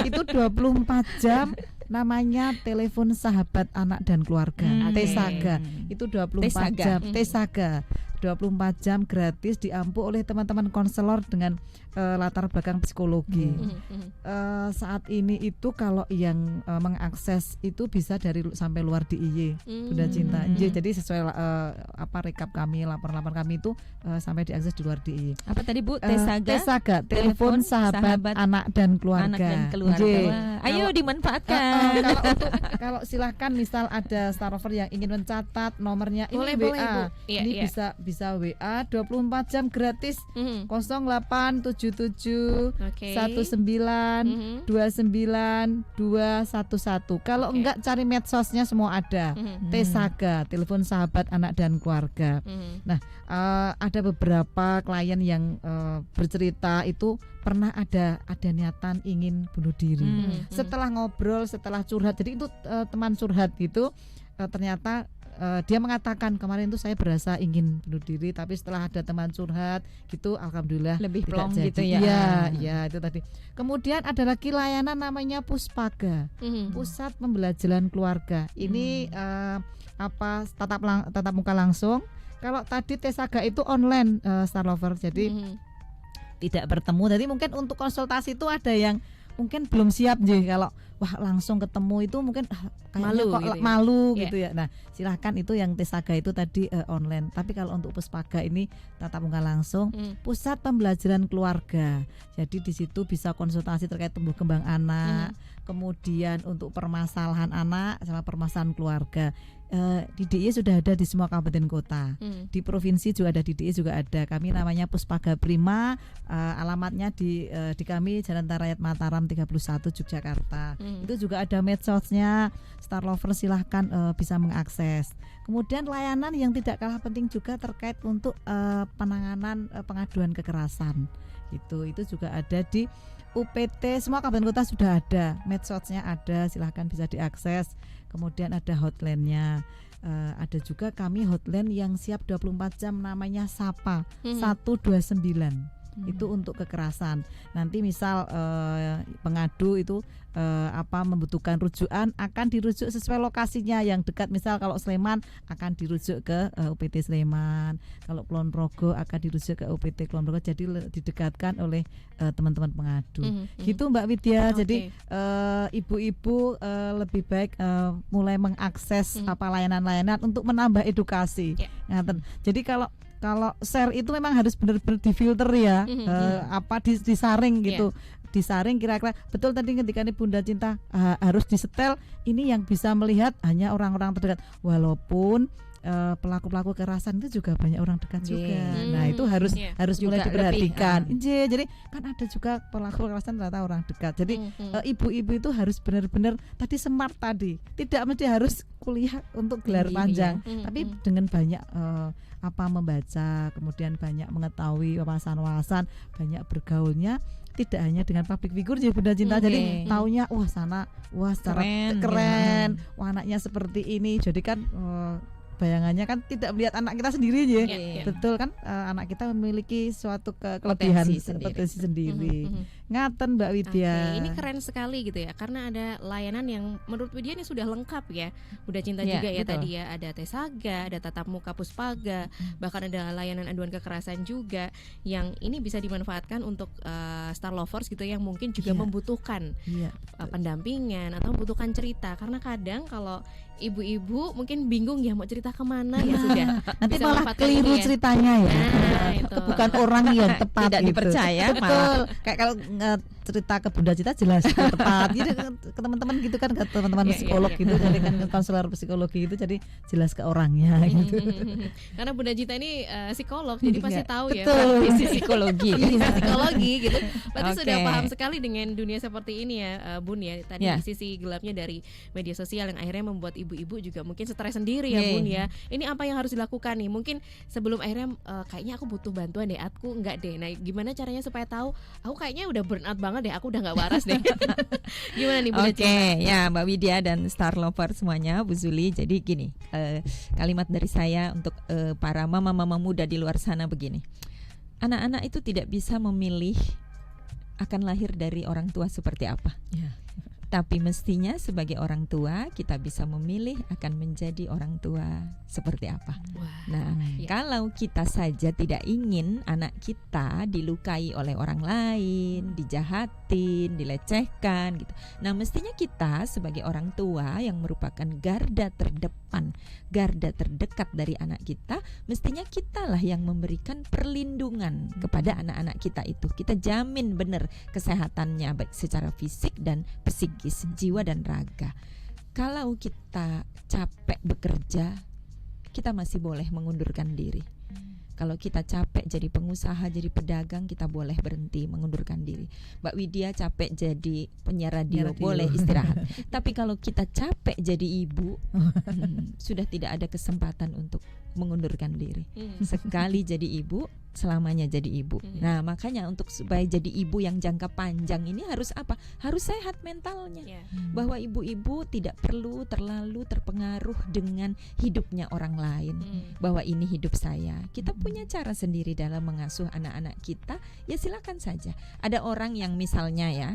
Itu 24 jam namanya telepon sahabat anak dan keluarga, Tesaga. Itu 24 jam, Tesaga. 24 jam gratis, diampu oleh teman-teman konselor dengan latar belakang psikologi. Saat ini itu kalau yang mengakses itu bisa dari sampai luar DIY, Bunda Cinta. Jadi sesuai rekap kami, laporan kami itu sampai diakses di luar DIY. Apa tadi Bu? Tesaga, telepon sahabat anak dan keluarga. Ayo dimanfaatkan. Kalau silahkan misal ada Star Lover yang ingin mencatat nomornya, ini boleh, WA. Iya, ini bisa WA 24 jam gratis. 0877 19 29 211. Kalau enggak cari medsosnya semua ada. Tesaga, telepon sahabat anak dan keluarga. Nah, ada beberapa klien yang bercerita itu pernah ada niatan ingin bunuh diri. Setelah ngobrol, setelah curhat, jadi itu teman curhat gitu, ternyata dia mengatakan kemarin itu saya berasa ingin bunuh diri, tapi setelah ada teman curhat gitu, alhamdulillah lebih plong gitu ya. Ya itu tadi. Kemudian ada lagi layanan namanya Puspaga, Pusat Pembelajaran Keluarga. Ini tatap muka langsung. Kalau tadi Tesaga itu online, Star Lover, jadi tidak bertemu. Jadi mungkin untuk konsultasi itu ada yang mungkin belum siap kalau langsung ketemu itu mungkin malu gitu ya. Nah, silahkan itu yang Tesaga itu tadi online. Tapi kalau untuk Puspaga ini tatap muka langsung, Pusat Pembelajaran Keluarga. Jadi di situ bisa konsultasi terkait tumbuh kembang anak, kemudian untuk permasalahan anak sama permasalahan keluarga. Di DIY sudah ada di semua kabupaten kota. Di provinsi juga ada, di DIY juga ada. Kami namanya Puspaga Prima, alamatnya di kami Jalan Tarayat Mataram 31 Yogyakarta. Itu juga ada medsosnya. Star Lover silahkan bisa mengakses. Kemudian layanan yang tidak kalah penting juga terkait untuk penanganan pengaduan kekerasan. Itu juga ada di UPT, semua kabupaten kota sudah ada, medsosnya ada, silahkan bisa diakses. Kemudian ada hotline-nya, ada juga kami hotline yang siap 24 jam namanya SAPA 129. Itu untuk kekerasan. Nanti misal pengadu itu membutuhkan rujukan, akan dirujuk sesuai lokasinya yang dekat. Misal kalau Sleman akan dirujuk ke UPT Sleman, kalau Kulon Progo akan dirujuk ke UPT Kulon Progo. Jadi didekatkan oleh teman-teman pengadu. Gitu Mbak Widya. Jadi ibu-ibu lebih baik mulai mengakses layanan-layanan untuk menambah edukasi. Jadi kalau share itu memang harus benar-benar difilter ya, disaring gitu. Disaring kira-kira betul tadi ketika ini Bunda Cinta harus disetel, ini yang bisa melihat hanya orang-orang terdekat, walaupun pelaku-pelaku kekerasan itu juga banyak orang dekat juga. Nah itu harus mulai diperhatikan. Jadi kan ada juga pelaku kekerasan ternyata orang dekat. Jadi ibu-ibu itu harus benar-benar tadi smart tadi, tidak mesti harus kuliah untuk gelar panjang, tapi dengan banyak membaca, kemudian banyak mengetahui wawasan-wawasan, banyak bergaulnya. Tidak hanya dengan public figure ya Bunda Cinta, jadi taunya secara keren, anaknya seperti ini. Jadi kan bayangannya kan tidak melihat anak kita sendiri ya. Betul kan, anak kita memiliki suatu kelebihan potensi sendiri. Ngaten Mbak Widya. Ini keren sekali gitu ya, karena ada layanan yang menurut Widya ini sudah lengkap ya. Bunda Cinta juga ya, betul. Tadi ya ada Tesaga, ada tatap muka Puspaga, bahkan ada layanan aduan kekerasan juga yang ini bisa dimanfaatkan untuk Star Lovers gitu yang mungkin juga membutuhkan pendampingan atau membutuhkan cerita. Karena kadang kalau ibu-ibu mungkin bingung ya mau cerita kemana ya sudah. Nanti malah keliru ceritanya ya. Bukan orang yang tepat, tidak dipercaya. Betul. Kayak kalau cerita ke Bunda Cinta jelas tepat. Jadi ke teman-teman gitu kan, ke teman-teman psikolog gitu, jadi kan konselor psikologi itu jadi jelas ke orangnya gitu. Karena Bunda Cinta ini psikolog, jadi pasti tahu ya psikologi gitu. Berarti sudah paham sekali dengan dunia seperti ini ya Bun ya. Tadi sisi gelapnya dari media sosial yang akhirnya membuat ibu-ibu juga mungkin stres sendiri ya Bun ya. Ini apa yang harus dilakukan nih? Mungkin sebelum akhirnya kayaknya aku butuh bantuan deh, aku enggak deh. Nah gimana caranya supaya tahu aku kayaknya udah burn out banget deh, aku udah nggak waras deh. Gimana nih Bunda Cinta? Ya Mbak Widya dan Star Lover semuanya, Bu Zuli. Jadi gini, kalimat dari saya untuk para mama-mama muda di luar sana begini. Anak-anak itu tidak bisa memilih akan lahir dari orang tua seperti apa. Tapi mestinya sebagai orang tua kita bisa memilih akan menjadi orang tua seperti apa. Nah, kalau kita saja tidak ingin anak kita dilukai oleh orang lain, dijahatin, dilecehkan gitu. Nah, mestinya kita sebagai orang tua yang merupakan garda terdepan, garda terdekat dari anak kita, mestinya kitalah yang memberikan perlindungan kepada anak-anak kita itu. Kita jamin benar kesehatannya baik secara fisik dan psikis, jiwa dan raga. Kalau kita capek bekerja, kita masih boleh mengundurkan diri. Kalau kita capek jadi pengusaha, jadi pedagang, kita boleh berhenti, mengundurkan diri. Mbak Widya capek jadi penyiar radio, boleh istirahat. Tapi kalau kita capek jadi ibu, sudah tidak ada kesempatan untuk mengundurkan diri. Sekali jadi ibu, selamanya jadi ibu. Nah, makanya untuk supaya jadi ibu yang jangka panjang ini harus apa? Harus sehat mentalnya. Bahwa ibu-ibu tidak perlu terlalu terpengaruh dengan hidupnya orang lain. Bahwa ini hidup saya. Kita punya cara sendiri dalam mengasuh anak-anak kita. Ya silakan saja. Ada orang yang misalnya ya,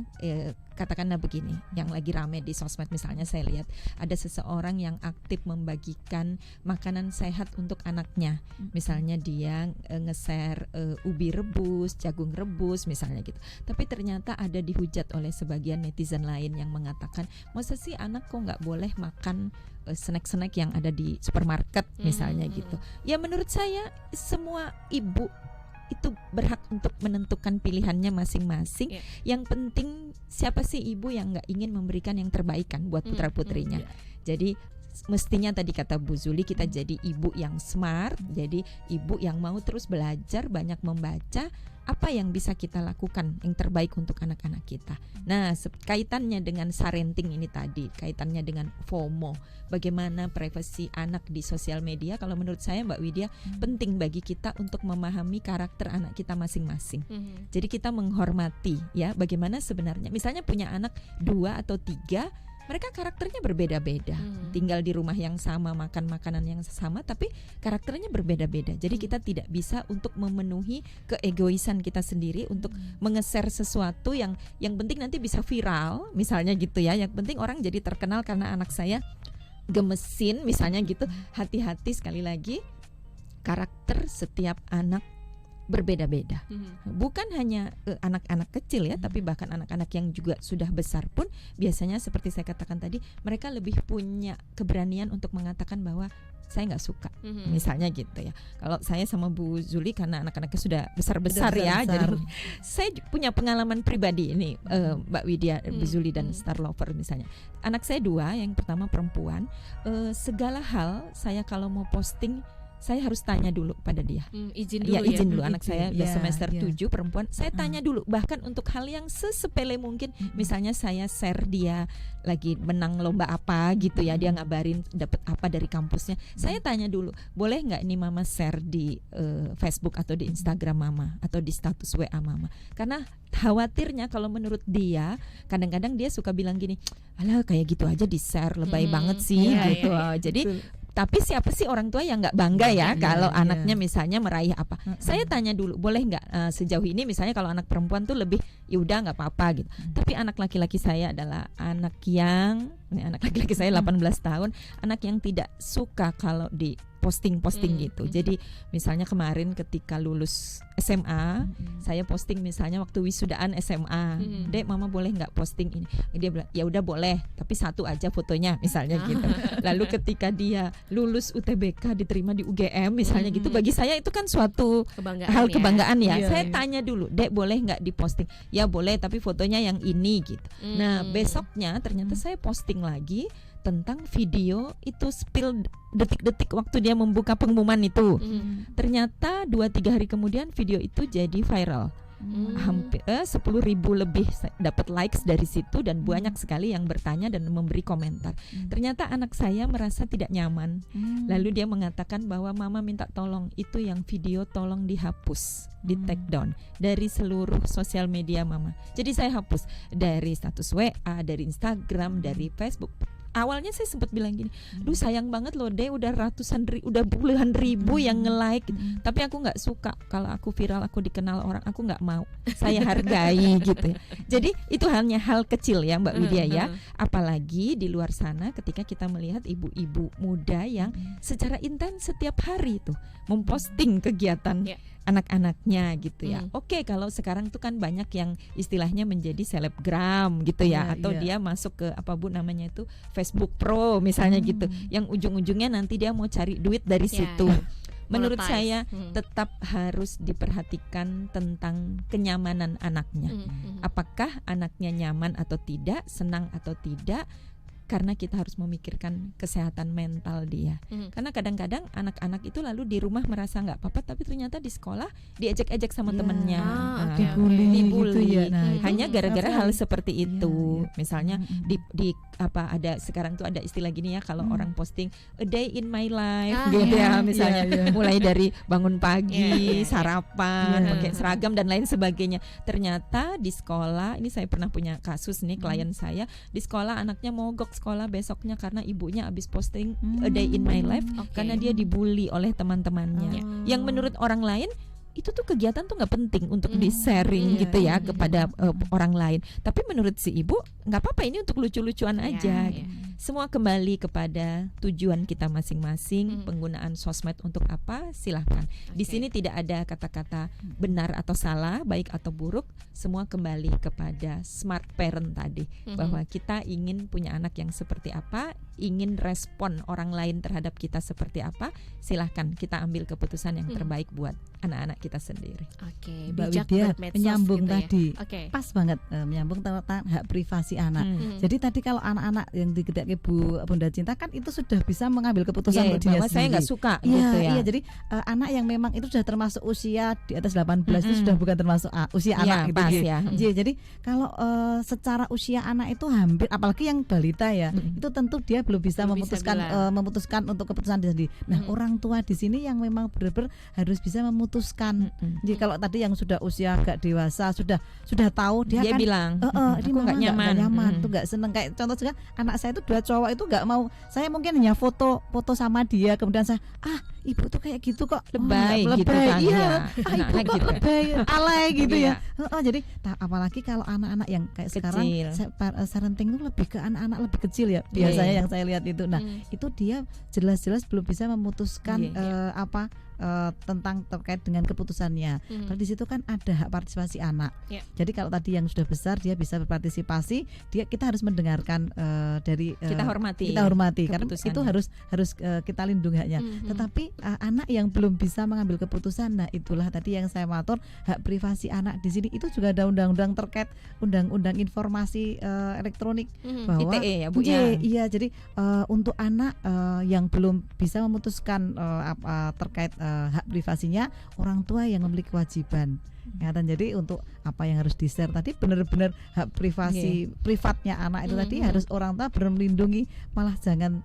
katakanlah begini, yang lagi rame di sosmed misalnya saya lihat ada seseorang yang aktif membagikan makanan sehat untuk anaknya. Misalnya dia nge-share ubi rebus, jagung rebus misalnya gitu. Tapi ternyata ada dihujat oleh sebagian netizen lain yang mengatakan, masa sih anak kok nggak boleh makan snack-snack yang ada di supermarket misalnya gitu. Ya menurut saya semua ibu itu berhak untuk menentukan pilihannya masing-masing. Yang penting siapa sih ibu yang nggak ingin memberikan yang terbaik kan buat putra-putrinya. Jadi mestinya tadi kata Bu Zuli kita jadi ibu yang smart, jadi ibu yang mau terus belajar, banyak membaca apa yang bisa kita lakukan yang terbaik untuk anak-anak kita. Nah, kaitannya dengan parenting ini tadi, kaitannya dengan FOMO, bagaimana privasi anak di sosial media. Kalau menurut saya Mbak Widya, penting bagi kita untuk memahami karakter anak kita masing-masing. Jadi kita menghormati ya, bagaimana sebenarnya misalnya punya anak 2 atau 3, mereka karakternya berbeda-beda, tinggal di rumah yang sama, makan makanan yang sama, tapi karakternya berbeda-beda. Jadi kita tidak bisa untuk memenuhi keegoisan kita sendiri untuk nge-share sesuatu yang penting nanti bisa viral, misalnya gitu ya. Yang penting orang jadi terkenal karena anak saya gemesin, misalnya gitu. Hati-hati sekali lagi, karakter setiap anak berbeda-beda. Bukan hanya anak-anak kecil ya, tapi bahkan anak-anak yang juga sudah besar pun biasanya seperti saya katakan tadi, mereka lebih punya keberanian untuk mengatakan bahwa saya nggak suka, misalnya gitu ya. Kalau saya sama Bu Zuli karena anak-anaknya sudah besar-besar ya, jadi saya punya pengalaman pribadi ini, Mbak Widya, Bu Zuli dan Star Lover misalnya. Anak saya 2, yang pertama perempuan, segala hal saya kalau mau posting saya harus tanya dulu pada dia. Izin dulu. Anak saya udah semester 7 perempuan. Saya tanya dulu, bahkan untuk hal yang sesepele mungkin. Misalnya saya share dia lagi menang lomba apa gitu ya, dia ngabarin dapat apa dari kampusnya. Saya tanya dulu, boleh nggak ini mama share di Facebook atau di Instagram mama atau di status WA mama? Karena khawatirnya kalau menurut dia, kadang-kadang dia suka bilang gini, alah kayak gitu aja di share, lebay banget sih gitu. Jadi tapi siapa sih orang tua yang nggak bangga ya kalau anaknya misalnya meraih apa? Saya tanya dulu, boleh nggak sejauh ini misalnya kalau anak perempuan tuh lebih ya udah nggak apa-apa gitu. Tapi anak laki-laki saya adalah anak laki-laki saya 18 tahun, anak yang tidak suka kalau di posting gitu. Jadi misalnya kemarin ketika lulus SMA, saya posting misalnya waktu wisudaan SMA, Dek mama boleh nggak posting ini? Dia bilang ya udah boleh, tapi satu aja fotonya misalnya gitu. Lalu ketika dia lulus UTBK diterima di UGM misalnya gitu, bagi saya itu kan suatu kebanggaan ya. Saya tanya dulu, Dek boleh nggak diposting? Ya boleh, tapi fotonya yang ini gitu. Nah besoknya ternyata saya posting lagi tentang video itu spill detik-detik waktu dia membuka pengumuman itu. Ternyata 2-3 hari kemudian video itu jadi viral. Hampir 10.000 lebih dapat likes dari situ dan banyak sekali yang bertanya dan memberi komentar. Ternyata anak saya merasa tidak nyaman. Lalu dia mengatakan bahwa mama minta tolong itu yang video tolong dihapus, di take down dari seluruh sosial media mama. Jadi saya hapus dari status WA, dari Instagram, dari Facebook. awalnya saya sempat bilang gini, duh sayang banget loh deh, udah udah puluhan ribu yang nge-like, tapi aku nggak suka kalau aku viral, aku dikenal orang, aku nggak mau, saya hargai gitu ya. Jadi itu hanya hal kecil ya Mbak Widya ya, apalagi di luar sana ketika kita melihat ibu-ibu muda yang secara intens setiap hari tuh memposting kegiatan anak-anaknya gitu ya. Oke, kalau sekarang tuh kan banyak yang istilahnya menjadi selebgram gitu ya, atau dia masuk ke apa Bu namanya itu Facebook Pro misalnya gitu, yang ujung-ujungnya nanti dia mau cari duit dari situ. Menurut saya tetap harus diperhatikan tentang kenyamanan anaknya. Apakah anaknya nyaman atau tidak, senang atau tidak, karena kita harus memikirkan kesehatan mental dia. Karena kadang-kadang anak-anak itu lalu di rumah merasa nggak apa-apa, tapi ternyata di sekolah diejek-ejek sama temennya, dibully gitu ya. Hanya gara-gara hal seperti itu. Misalnya di apa, ada sekarang tuh ada istilah gini ya, kalau orang posting a day in my life gitu ya, misalnya mulai dari bangun pagi, sarapan, pakai seragam dan lain sebagainya. Ternyata di sekolah, ini saya pernah punya kasus nih, klien saya di sekolah anaknya mogok sekolah besoknya karena ibunya habis posting a day in my life, karena dia dibully oleh teman-temannya. Yang menurut orang lain itu tuh kegiatan tuh nggak penting untuk di-sharing gitu ya kepada orang lain. Tapi menurut si ibu nggak apa-apa, ini untuk lucu-lucuan aja. Semua kembali kepada tujuan kita masing-masing. Penggunaan sosmed untuk apa? Silahkan. Di sini tidak ada kata-kata benar atau salah, baik atau buruk. Semua kembali kepada smart parent tadi, bahwa kita ingin punya anak yang seperti apa, ingin respon orang lain terhadap kita seperti apa. Silahkan kita ambil keputusan yang terbaik buat anak-anak kita sendiri. Mbak Widya menyambung gitu tadi, pas banget menyambung tentang hak privasi anak. Jadi tadi kalau anak-anak yang dikedak Ibu Bunda Cinta kan itu sudah bisa mengambil keputusan untuk dia sendiri. Saya nggak suka gitu ya. Iya, jadi anak yang memang itu sudah termasuk usia di atas 18 itu sudah bukan termasuk usia anak gitu ya. Jadi kalau secara usia anak itu hampir, apalagi yang balita ya, itu tentu dia belum bisa memutuskan untuk keputusan dia sendiri. Nah, orang tua di sini yang memang benar-benar harus bisa memutuskan. Jadi kalau tadi yang sudah usia agak dewasa, sudah tahu, dia kan bilang, aku nggak nyaman, tuh nggak seneng. Kayak contoh juga anak saya itu 2 cowok itu nggak mau, saya mungkin hanya foto sama dia, kemudian saya ibu tuh kayak gitu kok, lebay gitu kan, ibu kok gitu, lebay, alay gitu ya. Jadi apalagi kalau anak-anak yang kayak sekarang parenting itu lebih ke anak-anak lebih kecil ya biasanya yang saya lihat itu. Nah itu dia jelas-jelas belum bisa memutuskan tentang terkait dengan keputusannya. Karena di situ kan ada hak partisipasi anak. Jadi kalau tadi yang sudah besar dia bisa berpartisipasi, kita harus mendengarkan dari kita hormati karena itu harus kita lindungi haknya. Tetapi anak yang belum bisa mengambil keputusan, nah itulah tadi yang saya matur, hak privasi anak di sini itu juga ada undang-undang terkait undang-undang informasi elektronik bahwa ITE ya Bu ya. Iya, jadi untuk anak yang belum bisa memutuskan terkait hak privasinya, orang tua yang memiliki kewajiban. Jadi untuk apa yang harus di-share tadi benar-benar hak privasi privatnya anak itu tadi harus orang tua benar melindungi, malah jangan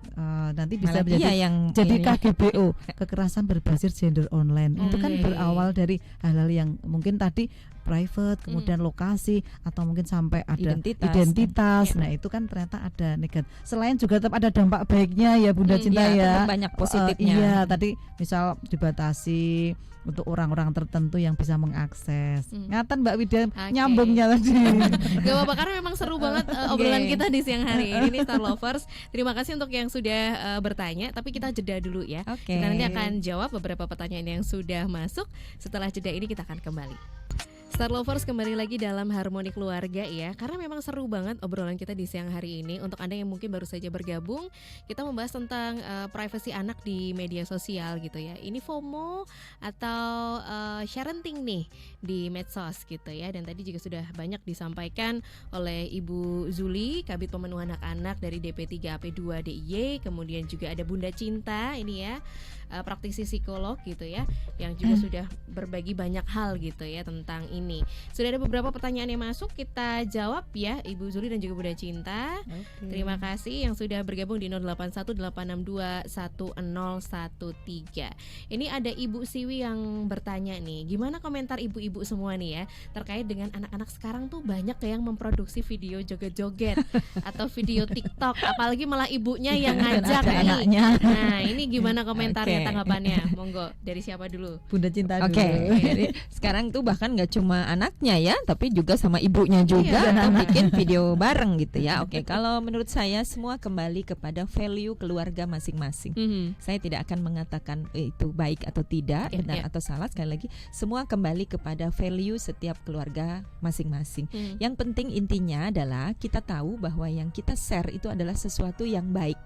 nanti bisa jadi KGBO, kekerasan berbasis gender online. Itu kan berawal dari hal-hal yang mungkin tadi private, kemudian lokasi, atau mungkin sampai ada identitas. Nah itu kan ternyata ada negatif. Selain juga tetap ada dampak baiknya ya Bunda Cinta ya. Banyak positifnya. Iya, tadi misal dibatasi untuk orang-orang tertentu yang bisa mengakses. Ngaten Mbak Widya nyambungnya tadi. Gak apa-apa, karena memang seru banget obrolan kita di siang hari ini Star Lovers. Terima kasih untuk yang sudah bertanya, tapi kita jeda dulu ya. Kita nanti akan jawab beberapa pertanyaan yang sudah masuk. Setelah jeda ini kita akan kembali. Star Lovers, kembali lagi dalam Harmoni Keluarga ya. Karena memang seru banget obrolan kita di siang hari ini. Untuk Anda yang mungkin baru saja bergabung, kita membahas tentang privasi anak di media sosial gitu ya. Ini FOMO atau sharenting nih di medsos gitu ya. Dan tadi juga sudah banyak disampaikan oleh Ibu Zuli, Kabid Pemenuhan Hak Anak dari DP3AP2 DIY. Kemudian juga ada Bunda Cinta ini ya, praktisi psikolog gitu ya, yang juga sudah berbagi banyak hal gitu ya tentang ini nih. Sudah ada beberapa pertanyaan yang masuk, kita jawab ya Ibu Zuli dan juga Bunda Cinta. Terima kasih yang sudah bergabung di 0818621013. Ini ada Ibu Siwi yang bertanya nih, gimana komentar ibu-ibu semua nih ya terkait dengan anak-anak sekarang tuh banyak yang memproduksi video joget-joget atau video TikTok, apalagi malah ibunya yang ngajak nih. Anaknya. Nah, ini gimana komentarnya, tanggapannya? Monggo, dari siapa dulu? Bunda Cinta dulu. Jadi sekarang tuh bahkan nggak cuma anaknya ya, tapi juga sama ibunya juga atau bikin video bareng gitu ya. Kalau menurut saya semua kembali kepada value keluarga masing-masing. Saya tidak akan mengatakan itu baik atau tidak, benar atau salah. Sekali lagi, semua kembali kepada value setiap keluarga masing-masing. Yang penting intinya adalah kita tahu bahwa yang kita share itu adalah sesuatu yang baik.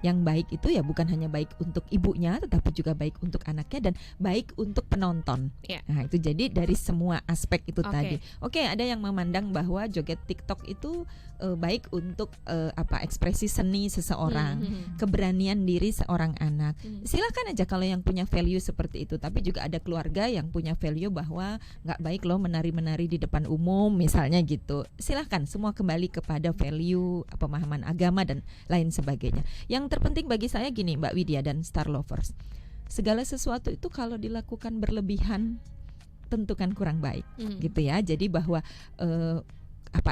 Yang baik itu ya bukan hanya baik untuk ibunya, tetapi juga baik untuk anaknya dan baik untuk penonton. Nah, itu jadi dari semua aspek itu tadi. Ada yang memandang bahwa joget TikTok itu baik untuk ekspresi seni seseorang, keberanian diri seorang anak. Silakan aja kalau yang punya value seperti itu. Tapi juga ada keluarga yang punya value bahwa nggak baik loh menari-menari di depan umum misalnya gitu. Silakan, semua kembali kepada value, pemahaman agama dan lain sebagainya. Yang terpenting bagi saya gini Mbak Widya dan Star Lovers, segala sesuatu itu kalau dilakukan berlebihan tentu kan kurang baik gitu ya. Jadi bahwa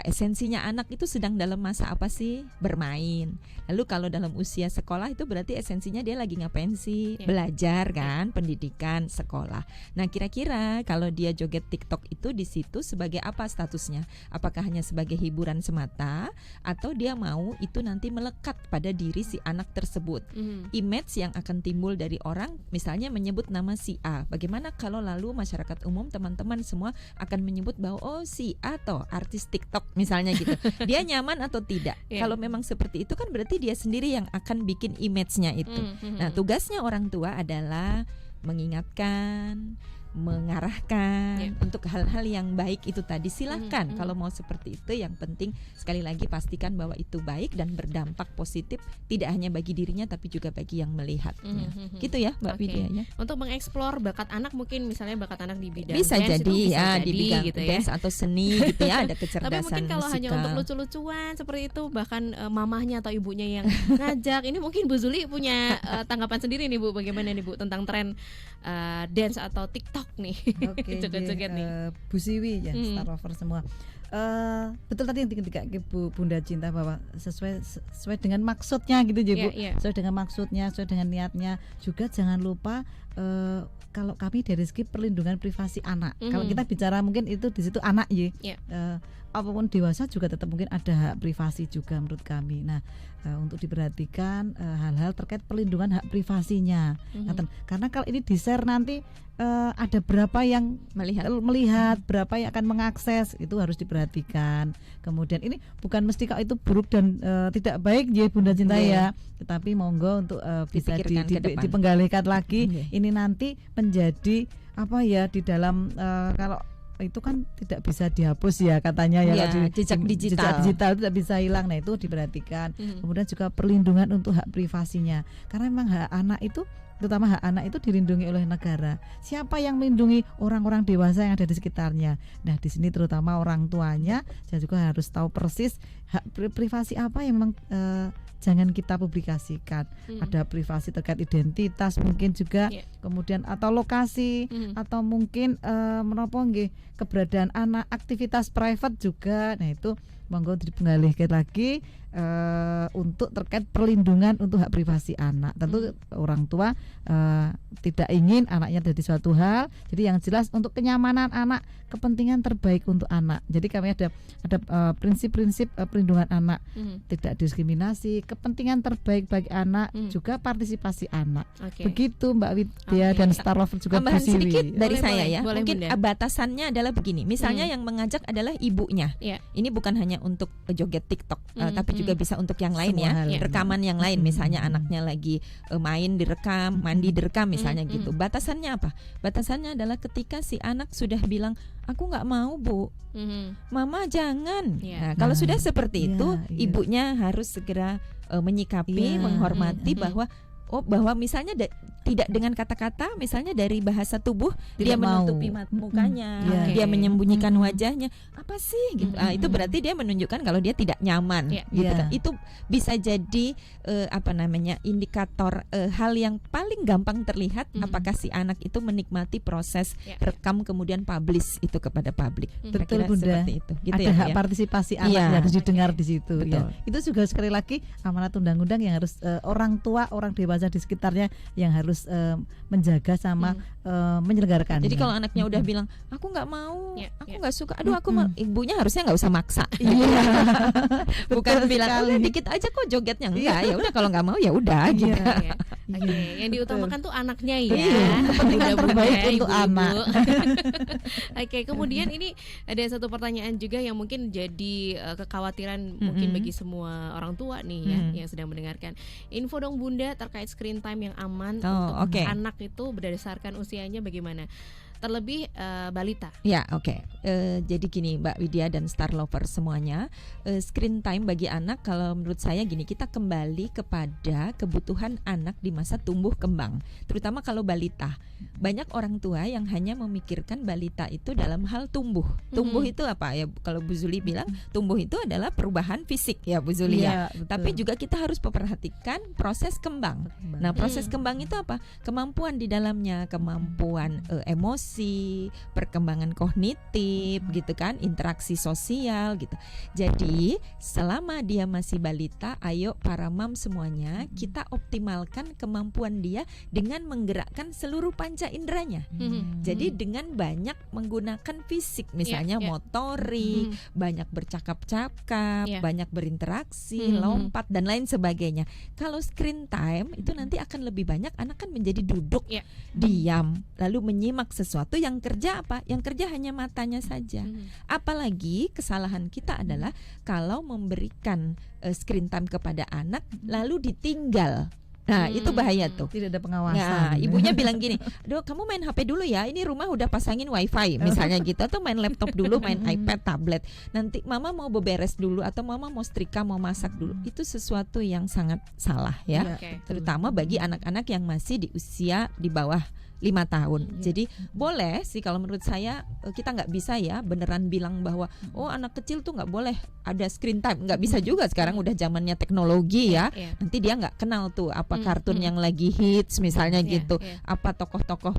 esensinya anak itu sedang dalam masa apa sih? Bermain. Lalu kalau dalam usia sekolah itu berarti esensinya dia lagi ngapain sih? Belajar kan, pendidikan, sekolah. Nah, kira-kira kalau dia joget TikTok itu di situ sebagai apa statusnya? Apakah hanya sebagai hiburan semata atau dia mau itu nanti melekat pada diri si anak tersebut? Image yang akan timbul dari orang misalnya menyebut nama si A. Bagaimana kalau lalu masyarakat umum, teman-teman semua akan menyebut bahwa si A atau artis TikTok misalnya gitu. Dia nyaman atau tidak? Kalau memang seperti itu kan berarti dia sendiri yang akan bikin image-nya itu. Nah, tugasnya orang tua adalah mengingatkan, mengarahkan untuk hal-hal yang baik itu tadi. Silahkan kalau mau seperti itu. Yang penting sekali lagi pastikan bahwa itu baik dan berdampak positif, tidak hanya bagi dirinya tapi juga bagi yang melihatnya. Gitu ya Mbak Widya ya. Untuk mengeksplor bakat anak, mungkin misalnya bakat anak di bidang bisa dance, jadi bisa ya jadi, di bidang gitu dance atau seni gitu ya, ada kecerdasan tapi mungkin kalau musikal. hanya untuk lucu-lucuan seperti itu, bahkan mamahnya atau ibunya yang ngajak, ini mungkin Bu Zuli punya tanggapan sendiri nih Bu, bagaimana nih Bu tentang tren dance atau TikTok nih? Joget-joget nih. Bu Siwi ya, Star Lover semua. Betul tadi yang tiga Bunda Cinta bahwa sesuai dengan maksudnya gitu ya Bu. Sesuai dengan maksudnya, sesuai dengan niatnya. Juga jangan lupa kalau kami dari segi perlindungan privasi anak. Kalau kita bicara mungkin itu di situ anak ya. Apapun dewasa juga tetap mungkin ada hak privasi juga menurut kami. Nah, untuk diperhatikan hal-hal terkait perlindungan hak privasinya. Karena kalau ini di-share nanti ada berapa yang melihat, berapa yang akan mengakses, itu harus diperhatikan. Kemudian ini bukan mesti kalau itu buruk dan tidak baik ya Bunda Cinta ya. Tetapi monggo untuk bisa dipenggalihkan lagi. Ini nanti menjadi di dalam kalau itu kan tidak bisa dihapus ya katanya ya, jejak digital itu tidak bisa hilang. Nah, itu diperhatikan. Kemudian juga perlindungan untuk hak privasinya, karena memang hak anak itu, terutama hak anak itu dilindungi oleh negara. Siapa yang melindungi? Orang-orang dewasa yang ada di sekitarnya. Nah, di sini terutama orang tuanya juga harus tahu persis hak privasi apa yang memang jangan kita publikasikan. Ada privasi terkait identitas mungkin juga, kemudian atau lokasi, atau mungkin keberadaan anak, aktivitas private juga. Nah, itu monggo dipenggalihkan lagi untuk terkait perlindungan untuk hak privasi anak. Tentu orang tua tidak ingin anaknya jadi suatu hal. Jadi yang jelas untuk kenyamanan anak, kepentingan terbaik untuk anak. Jadi kami ada prinsip-prinsip perlindungan anak, tidak diskriminasi, kepentingan terbaik bagi anak, juga partisipasi anak. Begitu Mbak Widya dan Star Lover juga. Tambahan sedikit dari saya ya. Boleh, mungkin Bunda. batasannya adalah begini. Misalnya yang mengajak adalah ibunya. Ini bukan hanya untuk joget TikTok, tapi juga bisa untuk yang lain ya. Rekaman yang lain, misalnya anaknya lagi main direkam, mandi direkam misalnya gitu. Batasannya apa? Batasannya adalah ketika si anak sudah bilang, aku nggak mau Bu, mama jangan. Nah, kalau sudah seperti itu, ibunya harus segera menyikapi, menghormati bahwa bahwa misalnya tidak dengan kata-kata, misalnya dari bahasa tubuh dia mau menutupi mukanya, dia menyembunyikan wajahnya, apa sih gitu. Itu berarti dia menunjukkan kalau dia tidak nyaman gitu kan. Itu bisa jadi indikator hal yang paling gampang terlihat apakah si anak itu menikmati proses rekam kemudian publish itu kepada publik. Betul Bunda. Itu. Gitu ada hak partisipasi anak harus didengar di situ. Ya. Itu juga sekali lagi amanat undang-undang yang harus orang tua, orang dewasa di sekitarnya yang harus menjaga sama menyelenggarakan. Jadi kalau anaknya udah bilang aku nggak mau, aku nggak suka, aduh aku ibunya harusnya nggak usah maksa. Bukan bilang udah dikit aja kok jogetnya, enggak, ya udah kalau nggak mau ya udah gitu. Yang diutamakan tuh anaknya ya. Kepentingan terbaik untuk anak. Kemudian ini ada satu pertanyaan juga yang mungkin jadi kekhawatiran mungkin bagi semua orang tua nih ya yang sedang mendengarkan. Info dong Bunda terkait screen time yang aman untuk anak itu berdasarkan usianya bagaimana? Terlebih balita. Ya, jadi gini Mbak Widya dan Star Lover semuanya, screen time bagi anak kalau menurut saya gini, kita kembali kepada kebutuhan anak di masa tumbuh kembang, terutama kalau balita. Banyak orang tua yang hanya memikirkan balita itu dalam hal tumbuh. Tumbuh itu apa ya? Kalau Bu Zuli bilang tumbuh itu adalah perubahan fisik ya Bu Zuli ya. Tapi juga kita harus memperhatikan proses kembang. Nah, proses kembang itu apa? Kemampuan di dalamnya, kemampuan emosi, perkembangan kognitif gitu kan, interaksi sosial gitu. Jadi selama dia masih balita, ayo para mam semuanya kita optimalkan kemampuan dia dengan menggerakkan seluruh panca inderanya. Jadi dengan banyak menggunakan fisik, misalnya motorik, banyak bercakap-cakap, banyak berinteraksi, lompat dan lain sebagainya. Kalau screen time itu nanti akan lebih banyak anak kan menjadi duduk, diam, lalu menyimak sesuatu. Yang kerja apa? Yang kerja hanya matanya saja. Apalagi kesalahan kita adalah kalau memberikan screen time kepada anak lalu ditinggal. Nah, itu bahaya tuh. Tidak ada pengawasan. Nah, ibunya bilang gini, "Aduh, kamu main HP dulu ya. Ini rumah udah pasangin WiFi." Misalnya gitu, atau main laptop dulu, main iPad, tablet. Nanti mama mau beberes dulu atau mama mau setrika, mau masak dulu. Itu sesuatu yang sangat salah ya. Terutama bagi anak-anak yang masih di usia di bawah 5 tahun. Jadi boleh sih kalau menurut saya kita nggak bisa ya beneran bilang bahwa anak kecil tuh nggak boleh ada screen time. Nggak bisa juga, sekarang udah zamannya teknologi ya. Nanti dia nggak kenal tuh apa kartun yang lagi hits misalnya gitu. Apa tokoh-tokoh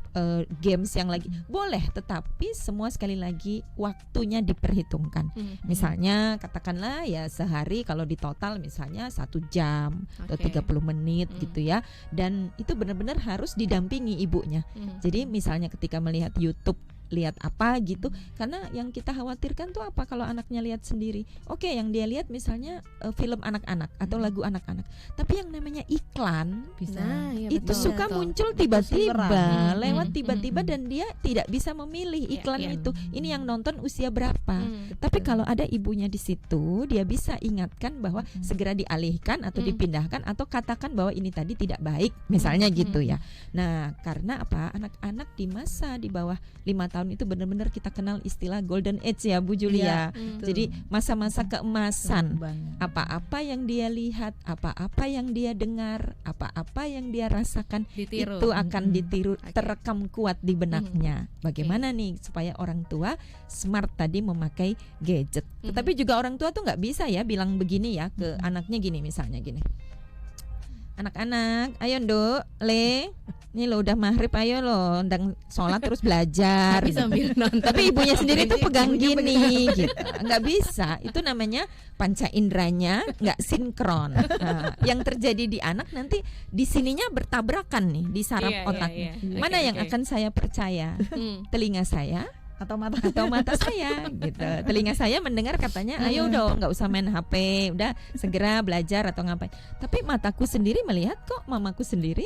games yang lagi. Boleh, tetapi semua sekali lagi waktunya diperhitungkan. Misalnya katakanlah ya sehari kalau di total misalnya 1 jam atau 30 menit gitu ya. Dan itu benar-benar harus didampingi ibunya. Jadi misalnya ketika melihat YouTube, lihat apa gitu, karena yang kita khawatirkan tuh apa kalau anaknya lihat sendiri. Oke, yang dia lihat misalnya film anak-anak atau lagu anak-anak, tapi yang namanya iklan bisa itu suka muncul tiba-tiba lewat tiba-tiba dan dia tidak bisa memilih iklan itu. Ini yang nonton usia berapa. Tapi kalau ada ibunya di situ, dia bisa ingatkan bahwa segera dialihkan atau dipindahkan atau katakan bahwa ini tadi tidak baik misalnya gitu ya. Nah, karena apa? Anak-anak di masa di bawah 5 tahun itu benar-benar kita kenal istilah golden age ya Bu Julia. Jadi masa-masa keemasan. Apa-apa yang dia lihat, apa-apa yang dia dengar, apa-apa yang dia rasakan ditiru. Itu akan ditiru, terekam kuat di benaknya. Bagaimana nih supaya orang tua smart tadi memakai gadget. Tetapi juga orang tua tuh nggak bisa ya bilang begini ya ke anaknya gini, misalnya gini. Anak-anak, ayo Nduk, Le, ini lo udah maghrib, ayo lo ndang sholat terus belajar. Sambil nonton. Tapi ibunya sendiri tuh pegang gini, gitu. Nggak bisa. Itu namanya panca inderanya nggak sinkron. Nah, yang terjadi di anak nanti di sininya bertabrakan nih di saraf otaknya. Mana yang akan saya percaya? Telinga saya atau mata saya gitu. Telinga saya mendengar katanya ayo dong nggak usah main HP, udah segera belajar atau ngapain. Tapi mataku sendiri melihat kok mamaku sendiri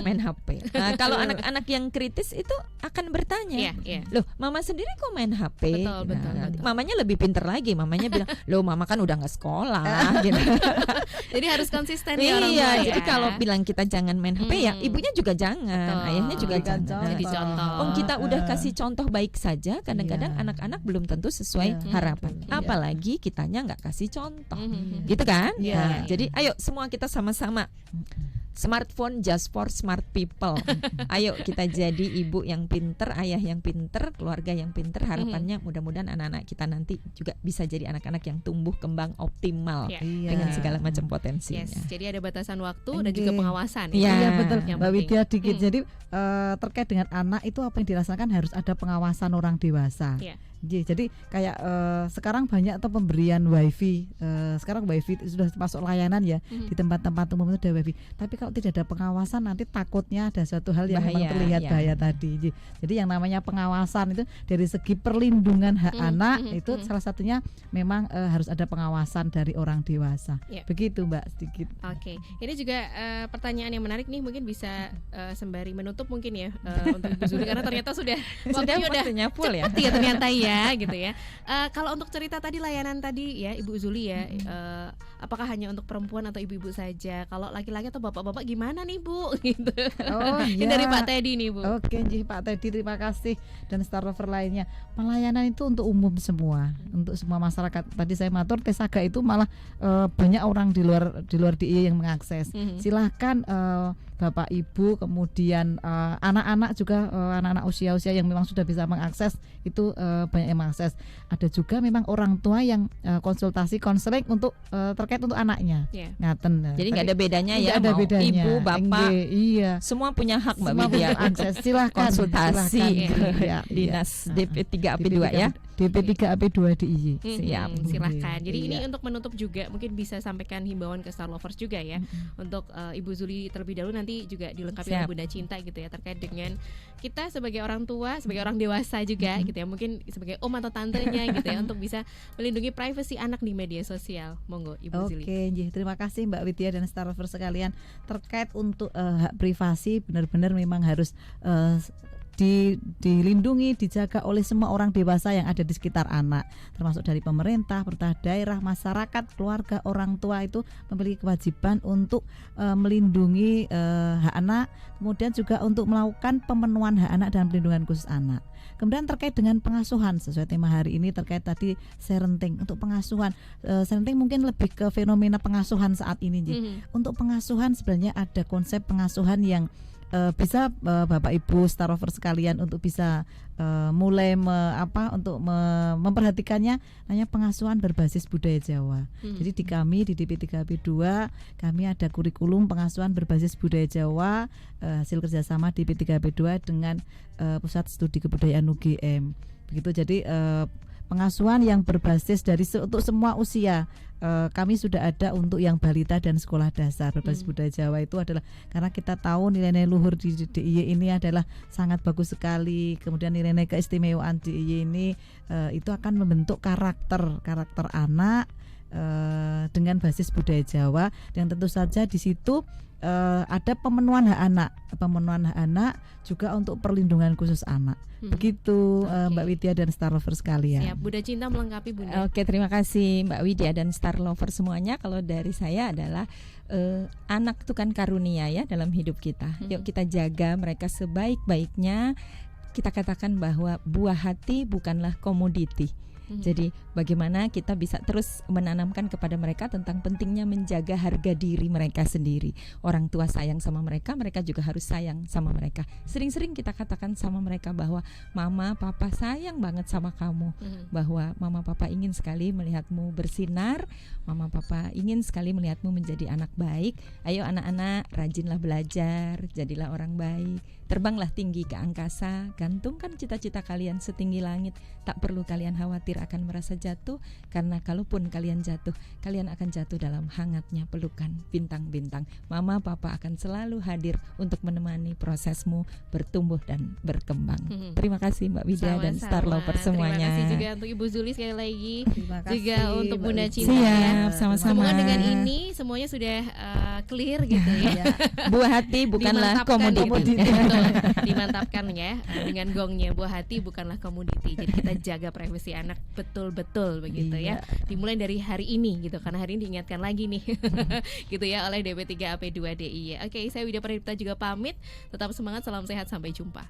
main HP. Nah, kalau anak-anak yang kritis itu akan bertanya, loh mama sendiri kok main HP? Betul. Mamanya lebih pinter lagi, mamanya bilang loh mama kan udah nggak sekolah gitu. Jadi harus konsisten ya orang tua. Iya, jadi kalau bilang kita jangan main HP ya ibunya juga jangan, ayahnya juga jangan. Jadi contoh. Kita udah kasih contoh baik saja, kadang-kadang anak-anak belum tentu sesuai harapan. Apalagi kitanya nggak kasih contoh, gitu kan? Nah, jadi ayo semua kita sama-sama Smartphone just for smart people. Ayo kita jadi ibu yang pinter, ayah yang pinter, keluarga yang pinter. Harapannya mudah-mudahan anak-anak kita nanti juga bisa jadi anak-anak yang tumbuh kembang optimal dengan segala macam potensinya. Jadi ada batasan waktu dan juga pengawasan. Iya betul Mbak Widya dikit. Jadi terkait dengan anak itu apa yang dirasakan harus ada pengawasan orang dewasa. Jadi kayak sekarang banyak atau pemberian wifi. Sekarang wifi sudah masuk layanan ya, di tempat-tempat umum itu ada wifi. Tapi kalau tidak ada pengawasan nanti takutnya ada suatu hal yang memang terlihat bahaya tadi. Jadi yang namanya pengawasan itu dari segi perlindungan hak anak itu salah satunya memang harus ada pengawasan dari orang dewasa. Begitu Mbak sedikit. Oke. Ini juga pertanyaan yang menarik nih, mungkin bisa sembari menutup mungkin ya untuk Ibu Zuli karena ternyata sudah waktunya full ya. Ya ternyata gitu ya. Kalau untuk cerita tadi layanan tadi ya Ibu Zuli ya, apakah hanya untuk perempuan atau ibu-ibu saja? Kalau laki-laki atau bapak-bapak gimana nih Bu? Gitu. Ini dari Pak Teddy nih Bu. Oke, Pak Teddy terima kasih dan Star Lover lainnya. Pelayanan itu untuk umum semua, untuk semua masyarakat. Tadi saya matur Tesaga itu malah banyak orang di luar DIY yang mengakses. Silahkan Bapak Ibu, kemudian anak-anak juga, anak-anak usia-usia yang memang sudah bisa mengakses itu banyak yang mengakses. Ada juga memang orang tua yang konsultasi konseling untuk terkait untuk anaknya. Ngaten. Jadi nggak ada bedanya ya, ada mau bedanya. ibu, bapak, semua punya hak Mbak Widya akses. Silahkan konsultasi ke Dinas DP3AP2 ya. DP3AP2 DIY. Siap, silahkan. Jadi ini untuk menutup juga mungkin bisa sampaikan himbauan ke Star Lovers juga ya, untuk Ibu Zuli terlebih dahulu, nanti juga dilengkapi oleh Bunda Cinta gitu ya, terkait dengan kita sebagai orang tua, sebagai orang dewasa juga gitu ya, mungkin sebagai om atau tantenya gitu ya, untuk bisa melindungi privasi anak di media sosial. Monggo Ibu Zuli. Oke, terima kasih Mbak Widya dan Star Lovers sekalian. Terkait untuk hak privasi benar-benar memang harus dilindungi, dijaga oleh semua orang dewasa yang ada di sekitar anak, termasuk dari pemerintah, pemerintah daerah, masyarakat, keluarga, orang tua itu memiliki kewajiban untuk melindungi hak anak, kemudian juga untuk melakukan pemenuhan hak anak dan pelindungan khusus anak. Kemudian terkait dengan pengasuhan, sesuai tema hari ini terkait tadi parenting, untuk pengasuhan, parenting mungkin lebih ke fenomena pengasuhan saat ini. Untuk pengasuhan sebenarnya ada konsep pengasuhan yang bisa Bapak Ibu Star Lover sekalian untuk bisa mulai memperhatikannya, namanya pengasuhan berbasis budaya Jawa. Jadi di kami di DP3AP2 kami ada kurikulum pengasuhan berbasis budaya Jawa, hasil kerjasama DP3AP2 dengan Pusat Studi Kebudayaan UGM. Begitu, jadi pengasuhan yang berbasis untuk semua usia. Kami sudah ada untuk yang balita dan sekolah dasar berbasis budaya Jawa. Itu adalah karena kita tahu nilai-nilai luhur di DIY ini adalah sangat bagus sekali. Kemudian nilai-nilai keistimewaan DIY ini itu akan membentuk karakter anak dengan basis budaya Jawa, dan tentu saja di situ ada pemenuhan hak anak juga untuk perlindungan khusus anak. Begitu Mbak Widya dan Star Lover sekalian. Siap, Bunda Cinta melengkapi Bunda. Oke, terima kasih Mbak Widya dan Star Lover semuanya. Kalau dari saya adalah anak itu kan karunia ya dalam hidup kita. Yuk kita jaga mereka sebaik-baiknya. Kita katakan bahwa buah hati bukanlah komoditi. Jadi bagaimana kita bisa terus menanamkan kepada mereka tentang pentingnya menjaga harga diri mereka sendiri. Orang tua sayang sama mereka, mereka juga harus sayang sama mereka. Sering-sering kita katakan sama mereka bahwa mama, papa sayang banget sama kamu, bahwa mama, papa ingin sekali melihatmu bersinar, mama, papa ingin sekali melihatmu menjadi anak baik. Ayo anak-anak, rajinlah belajar, jadilah orang baik, terbanglah tinggi ke angkasa, gantungkan cita-cita kalian setinggi langit. Tak perlu kalian khawatir akan merasa jatuh, karena kalaupun kalian jatuh, kalian akan jatuh dalam hangatnya pelukan bintang-bintang. Mama, papa akan selalu hadir untuk menemani prosesmu bertumbuh dan berkembang. Terima kasih Mbak Widya dan Star Lover semuanya. Terima kasih juga untuk Ibu Zuli sekali lagi. Terima kasih juga untuk Bunda Cinta. Siap, sama-sama. Semoga dengan ini semuanya sudah clear gitu ya. Buah hati bukanlah komoditi. Dimantapkan ya dengan gongnya, buah hati bukanlah komoditi. Jadi kita jaga privasi anak betul-betul begitu ya. Dimulai dari hari ini gitu, karena hari ini diingatkan lagi nih gitu ya oleh DP3AP2 DIY. Oke, saya Widya Pradipta juga pamit. Tetap semangat, salam sehat, sampai jumpa.